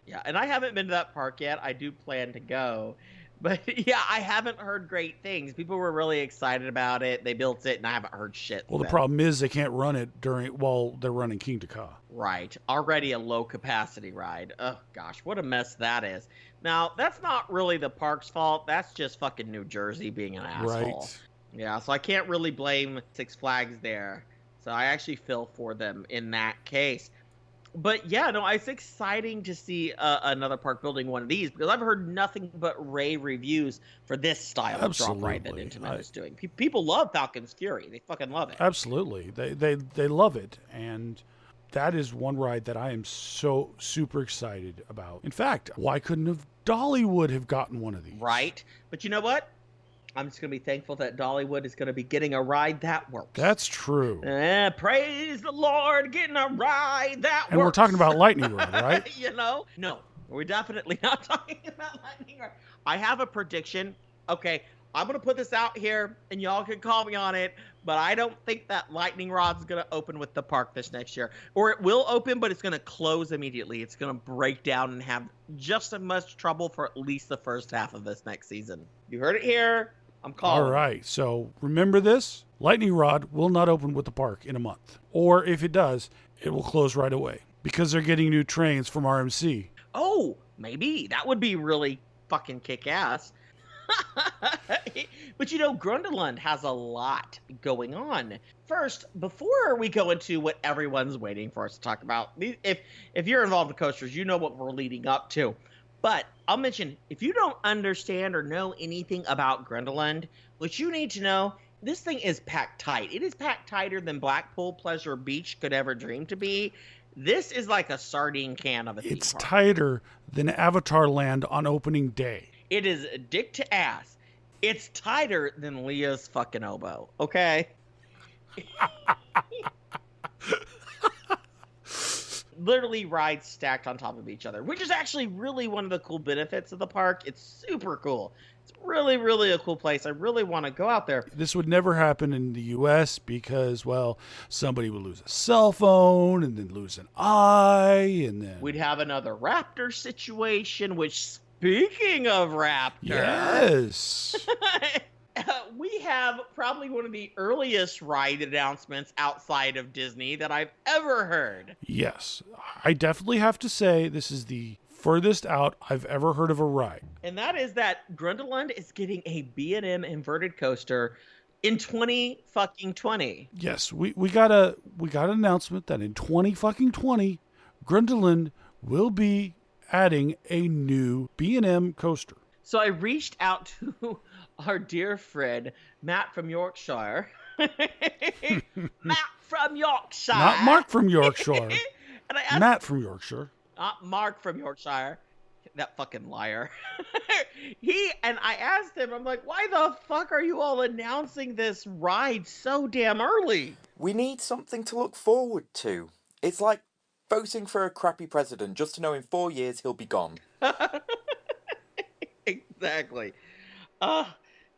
Yeah, and I haven't been to that park yet. I do plan to go. But yeah, I haven't heard great things. People were really excited about it. They built it, and I haven't heard shit. Well, the problem is they can't run it while they're running King to Ka. Right. Already a low capacity ride. Oh, gosh, what a mess that is. Now, that's not really the park's fault. That's just fucking New Jersey being an asshole. Right. Yeah, so I can't really blame Six Flags there. So I actually feel for them in that case. But yeah, no, it's exciting to see another park building one of these because I've heard nothing but rave reviews for this style of drop ride that Intamin is doing. People love Falcon's Fury. They fucking love it. Absolutely. They love it. And that is one ride that I am so super excited about. In fact, why couldn't have Dollywood have gotten one of these? Right. But you know what? I'm just going to be thankful that Dollywood is going to be getting a ride that works. That's true. Praise the Lord, getting a ride that works. And we're talking about Lightning Rod, right? You know? No, we're definitely not talking about Lightning Rod. I have a prediction. Okay, I'm going to put this out here, and y'all can call me on it, but I don't think that Lightning Rod's going to open with the park this next year. Or it will open, but it's going to close immediately. It's going to break down and have just as much trouble for at least the first half of this next season. You heard it here. I'm calling. All right, so remember this. Lightning Rod will not open with the park in a month. Or if it does, it will close right away because they're getting new trains from RMC. Oh, maybe. That would be really fucking kick-ass. But you know, Grundeland has a lot going on. First, before we go into what everyone's waiting for us to talk about, if you're involved in coasters, you know what we're leading up to. But I'll mention, if you don't understand or know anything about Grundeland, what you need to know, this thing is packed tight. It is packed tighter than Blackpool Pleasure Beach could ever dream to be. This is like a sardine can of a theme park. It's tighter than Avatar Land on opening day. It is dick to ass. It's tighter than Leah's fucking oboe, okay? Literally rides stacked on top of each other, which is actually really one of the cool benefits of the park. It's super cool. It's really, really a cool place. I really want to go out there. This would never happen in the U.S. because, well, somebody would lose a cell phone and then lose an eye, and then we'd have another raptor situation, which, speaking of raptor... Yes! We have probably one of the earliest ride announcements outside of Disney that I've ever heard. Yes. I definitely have to say this is the furthest out I've ever heard of a ride. And that is that Grundeland is getting a B&M inverted coaster in 2020. Yes, we got an announcement that in 2020, Grundeland will be adding a new B&M coaster. So I reached out to our dear friend, Matt from Yorkshire. Matt from Yorkshire. Not Mark from Yorkshire. And I asked, Matt from Yorkshire. Not Mark from Yorkshire. That fucking liar. I asked him, I'm like, why the fuck are you all announcing this ride so damn early? We need something to look forward to. It's like voting for a crappy president just to know in 4 years he'll be gone. Exactly.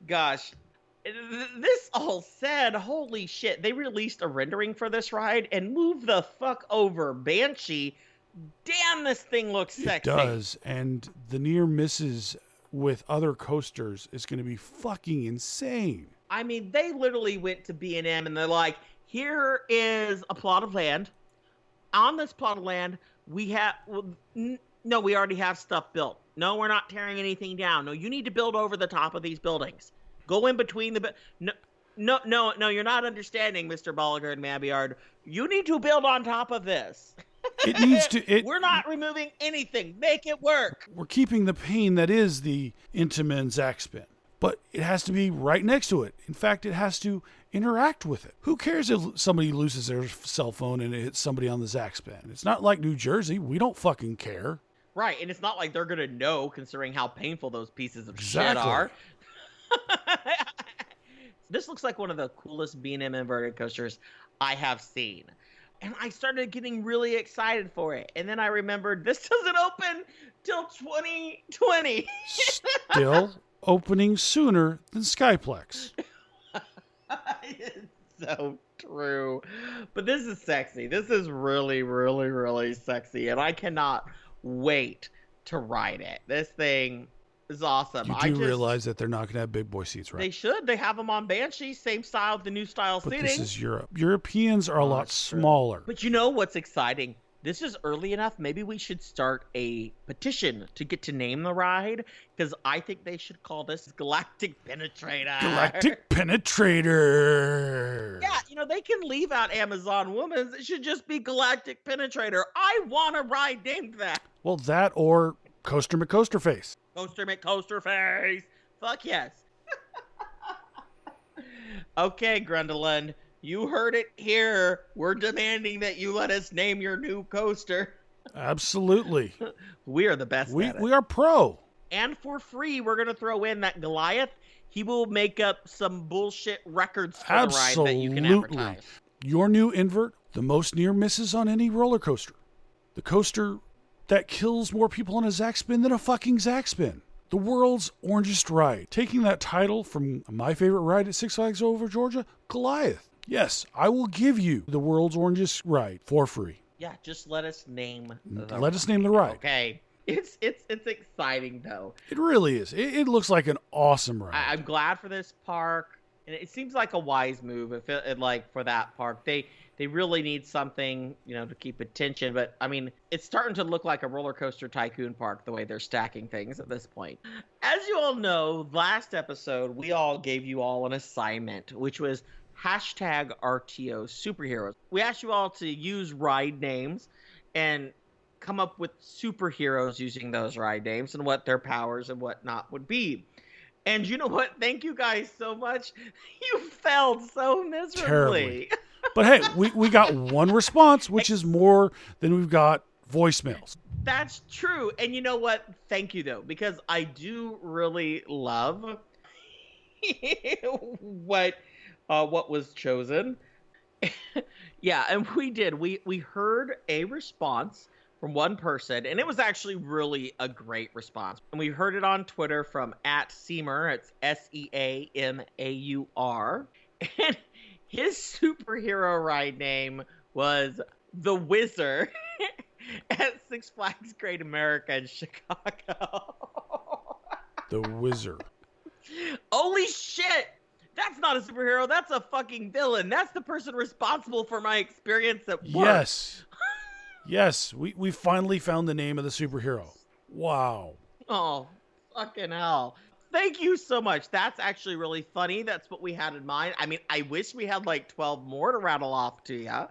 Gosh. This all said, holy shit, they released a rendering for this ride and move the fuck over Banshee. Damn, this thing looks sexy. It does, and the near misses with other coasters is going to be fucking insane. I mean, they literally went to B&M and they're like, here is a plot of land. On this plot of land, we have... No, we already have stuff built. No, we're not tearing anything down. No, you need to build over the top of these buildings. Go in between the... No, you're not understanding, Mr. Bolliger and Mabiard. You need to build on top of this. It needs to... We're not removing anything. Make it work. We're keeping the pain that is the Intamin Zack Spin. But it has to be right next to it. In fact, it has to interact with it. Who cares if somebody loses their cell phone and it hits somebody on the Zack Spin? It's not like New Jersey. We don't fucking care. Right, and it's not like they're going to know, considering how painful those pieces of shit are. This looks like one of the coolest B&M inverted coasters I have seen. And I started getting really excited for it. And then I remembered this doesn't open till 2020. Still opening sooner than Skyplex. It's so true. But this is sexy. This is really, really, really sexy. And I cannot wait to ride it. This thing is awesome. You do realize that they're not going to have big boy seats, right? They should. They have them on Banshee, same style, the new style But seating. this is Europe. Europeans are a lot smaller. But you know what's exciting? This is early enough. Maybe we should start a petition to get to name the ride, because I think they should call this Galactic Penetrator. Galactic Penetrator. Yeah, they can leave out Amazon Women's. It should just be Galactic Penetrator. I want a ride named that. Well, that or Coaster McCoaster Face. Coaster McCoaster Face. Fuck yes. Okay, Grundlund. You heard it here. We're demanding that you let us name your new coaster. Absolutely. We are the best at it. We are pro. And for free, we're going to throw in that Goliath. He will make up some bullshit records for the ride that you can advertise. Your new invert, the most near misses on any roller coaster. The coaster that kills more people on a Zack Spin than a fucking Zack Spin. The world's orangest ride. Taking that title from my favorite ride at Six Flags Over Georgia, Goliath. Yes, I will give you the world's orangest ride for free. Yeah, just let us name the ride. Okay. It's exciting though. It really is. It looks like an awesome ride. I'm glad for this park, and it seems like a wise move. Like for that park, they really need something, to keep attention. But I mean, it's starting to look like a roller coaster tycoon park the way they're stacking things at this point. As you all know, last episode we all gave you all an assignment, which was hashtag RTO superheroes. We asked you all to use ride names and come up with superheroes using those ride names and what their powers and whatnot would be. And you know what? Thank you guys so much. You failed so miserably. Terribly. But hey, we got one response, which is more than we've got voicemails. That's true. And you know what? Thank you, though, because I do really love what was chosen. Yeah, and we did. We heard a response from one person, and it was actually really a great response. And we heard it on Twitter from @Seamaur. It's SEAMAUR. And his superhero ride name was The Wizard at Six Flags Great America in Chicago. The Wizard. Holy shit! That's not a superhero. That's a fucking villain. That's the person responsible for my experience at work. Yes. Yes, we finally found the name of the superhero. Wow. Oh, fucking hell. Thank you so much. That's actually really funny. That's what we had in mind. I mean, I wish we had like 12 more to rattle off to you.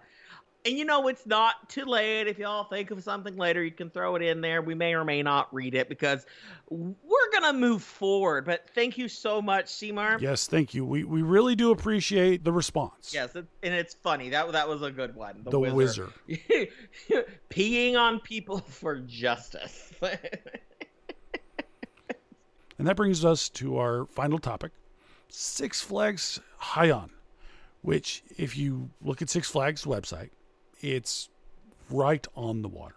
And it's not too late. If y'all think of something later, you can throw it in there. We may or may not read it because we're going to move forward. But thank you so much, Seymour. Yes, thank you. We really do appreciate the response. Yes, and it's funny. That was a good one. The Wizard. Peeing on people for justice. And that brings us to our final topic, Six Flags High-On, which, if you look at Six Flags' website, it's right on the water.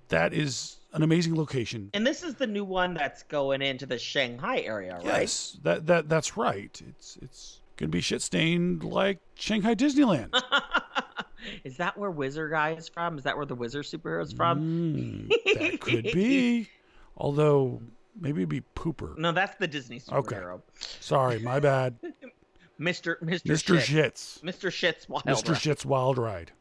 That is an amazing location. And this is the new one that's going into the Shanghai area, right? Yes, that's right. It's going to be shit-stained like Shanghai Disneyland. Is that where Wizard Guy is from? Is that where the Wizard superhero is from? That could be. Although, maybe it'd be Pooper. No, that's the Disney superhero. Okay. Sorry, my bad. Mr. Shits. Mr. Shits Wild Mr. Ride. Shits Wild Ride.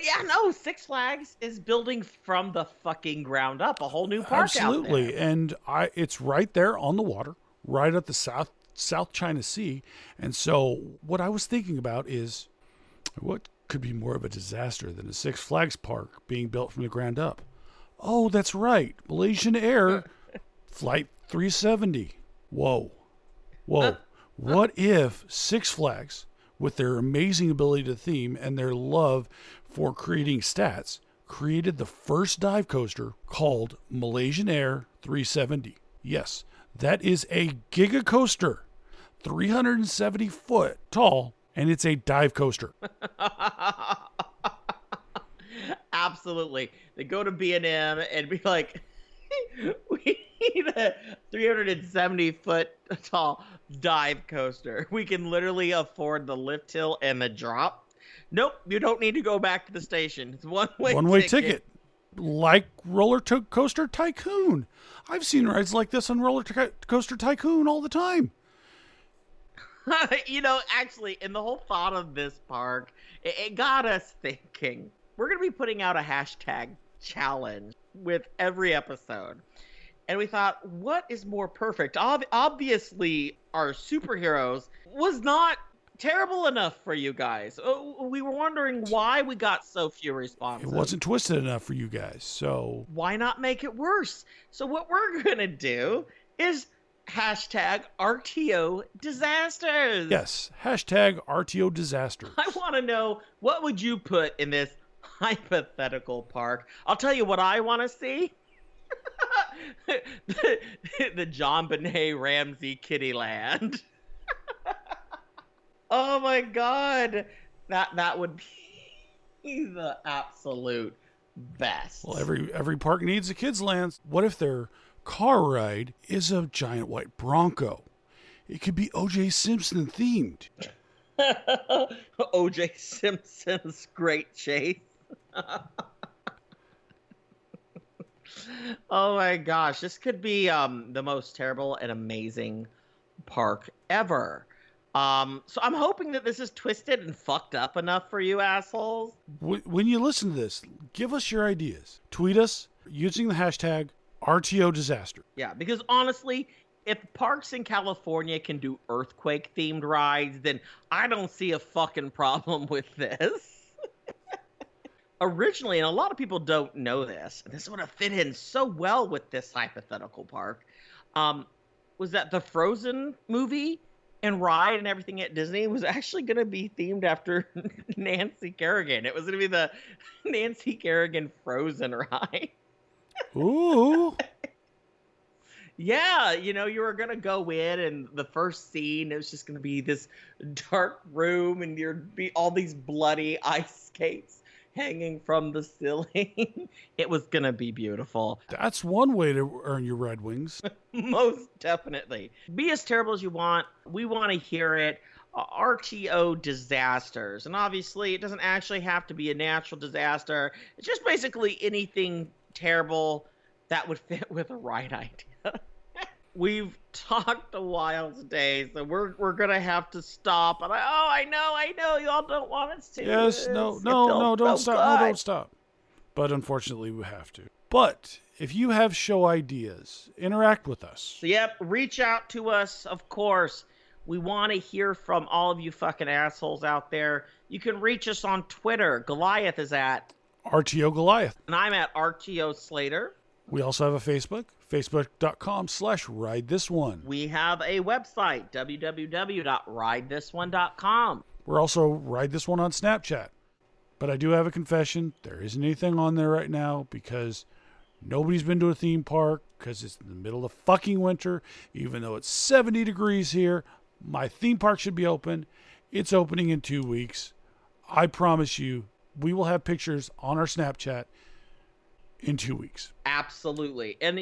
Yeah, no, Six Flags is building from the fucking ground up a whole new park Absolutely. out there. And it's right there on the water, right at the South China Sea. And so what I was thinking about is, what could be more of a disaster than a Six Flags park being built from the ground up? Oh, that's right. Malaysian Air Flight 370. Whoa. What if Six Flags, with their amazing ability to theme and their love for creating stats, created the first dive coaster called Malaysian Air 370? Yes, that is a giga coaster, 370 foot tall, and it's a dive coaster. Absolutely. They go to B&M and be like, we need a 370 foot tall dive coaster. We can literally afford the lift hill and the drop. Nope, you don't need to go back to the station. It's one-way ticket. Like Roller Coaster Tycoon. I've seen rides like this on Roller Coaster Tycoon all the time. Actually, in the whole thought of this park, it got us thinking. We're going to be putting out a hashtag challenge with every episode. And we thought, what is more perfect? Obviously, our superheroes was not terrible enough for you guys. We were wondering why we got so few responses. It wasn't twisted enough for you guys, so... Why not make it worse? So what we're going to do is hashtag RTO Disasters. Yes, hashtag RTO Disasters. I want to know, what would you put in this hypothetical park? I'll tell you what I want to see. the Jonbenet Ramsey Kiddie Land. Oh my god. That would be the absolute best. Well, every park needs a kids land. What if their car ride is a giant white Bronco? It could be O.J. Simpson themed. O.J. Simpson's Great Chase. Oh my gosh, this could be the most terrible and amazing park ever. So I'm hoping that this is twisted and fucked up enough for you assholes. When you listen to this, give us your ideas. Tweet us using the hashtag RTO Disaster. Yeah, because honestly, if parks in California can do earthquake-themed rides, then I don't see a fucking problem with this. Originally, and a lot of people don't know this, and this would have fit in so well with this hypothetical park, was that the Frozen movie and ride and everything at Disney was actually going to be themed after Nancy Kerrigan. It was going to be the Nancy Kerrigan Frozen ride. Ooh. Yeah, you were going to go in, and the first scene, it was just going to be this dark room, and there'd be all these bloody ice skates hanging from the ceiling. It was going to be beautiful. That's one way to earn your Red Wings. Most definitely. Be as terrible as you want. We want to hear it. RTO Disasters. And obviously, it doesn't actually have to be a natural disaster. It's just basically anything terrible that would fit with a ride idea. We've talked a while today, so we're gonna have to stop. And I know, y'all don't want us to. Yes, no, don't stop. No, don't stop. But unfortunately, we have to. But if you have show ideas, interact with us. So, yep, reach out to us, of course. We want to hear from all of you fucking assholes out there. You can reach us on Twitter. Goliath is at RTO Goliath. And I'm at RTO Slater. We also have a Facebook, facebook.com/ridethisone. We have a website, www.ridethisone.com. We're also Ride This One on Snapchat. But I do have a confession. There isn't anything on there right now because nobody's been to a theme park because it's in the middle of fucking winter. Even though it's 70 degrees here, my theme park should be open. It's opening in 2 weeks. I promise you, we will have pictures on our Snapchat in 2 weeks. Absolutely. And,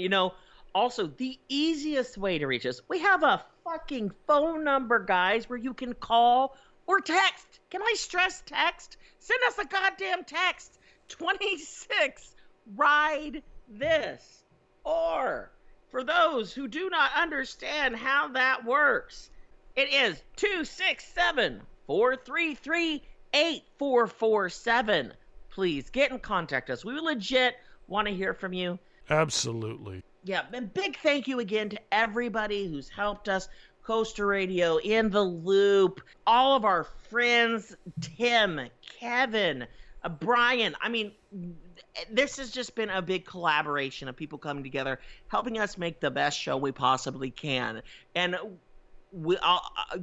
also the easiest way to reach us, we have a fucking phone number, guys, where you can call or text. Can I stress text? Send us a goddamn text. 26 Ride This. Or, for those who do not understand how that works, it is 267-433-8447. Please get in contact us. We legit want to hear from you. Absolutely. Yeah, and big thank you again to everybody who's helped us. Coaster Radio, In the Loop, all of our friends, Tim, Kevin, Brian. I mean, this has just been a big collaboration of people coming together, helping us make the best show we possibly can. And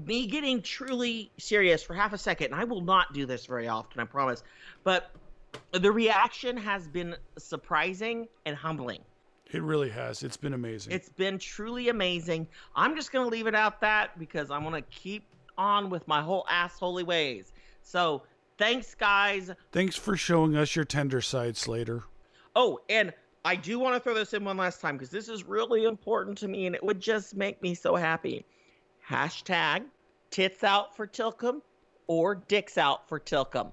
me getting truly serious for half a second, and I will not do this very often, I promise, but the reaction has been surprising and humbling. It really has. It's been amazing. It's been truly amazing. I'm just going to leave it out that because I'm going to keep on with my whole assholey ways. So, thanks, guys. Thanks for showing us your tender side, Slater. Oh, and I do want to throw this in one last time because this is really important to me and it would just make me so happy. Hashtag tits out for Tilcum or dicks out for Tilcum.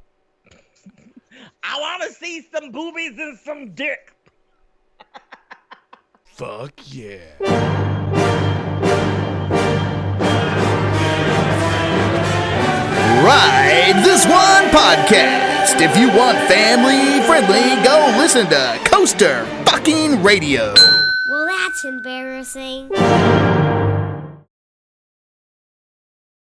I want to see some boobies and some dick. Fuck yeah. Ride This One Podcast. If you want family friendly, go listen to Coaster fucking Radio. Well, that's embarrassing.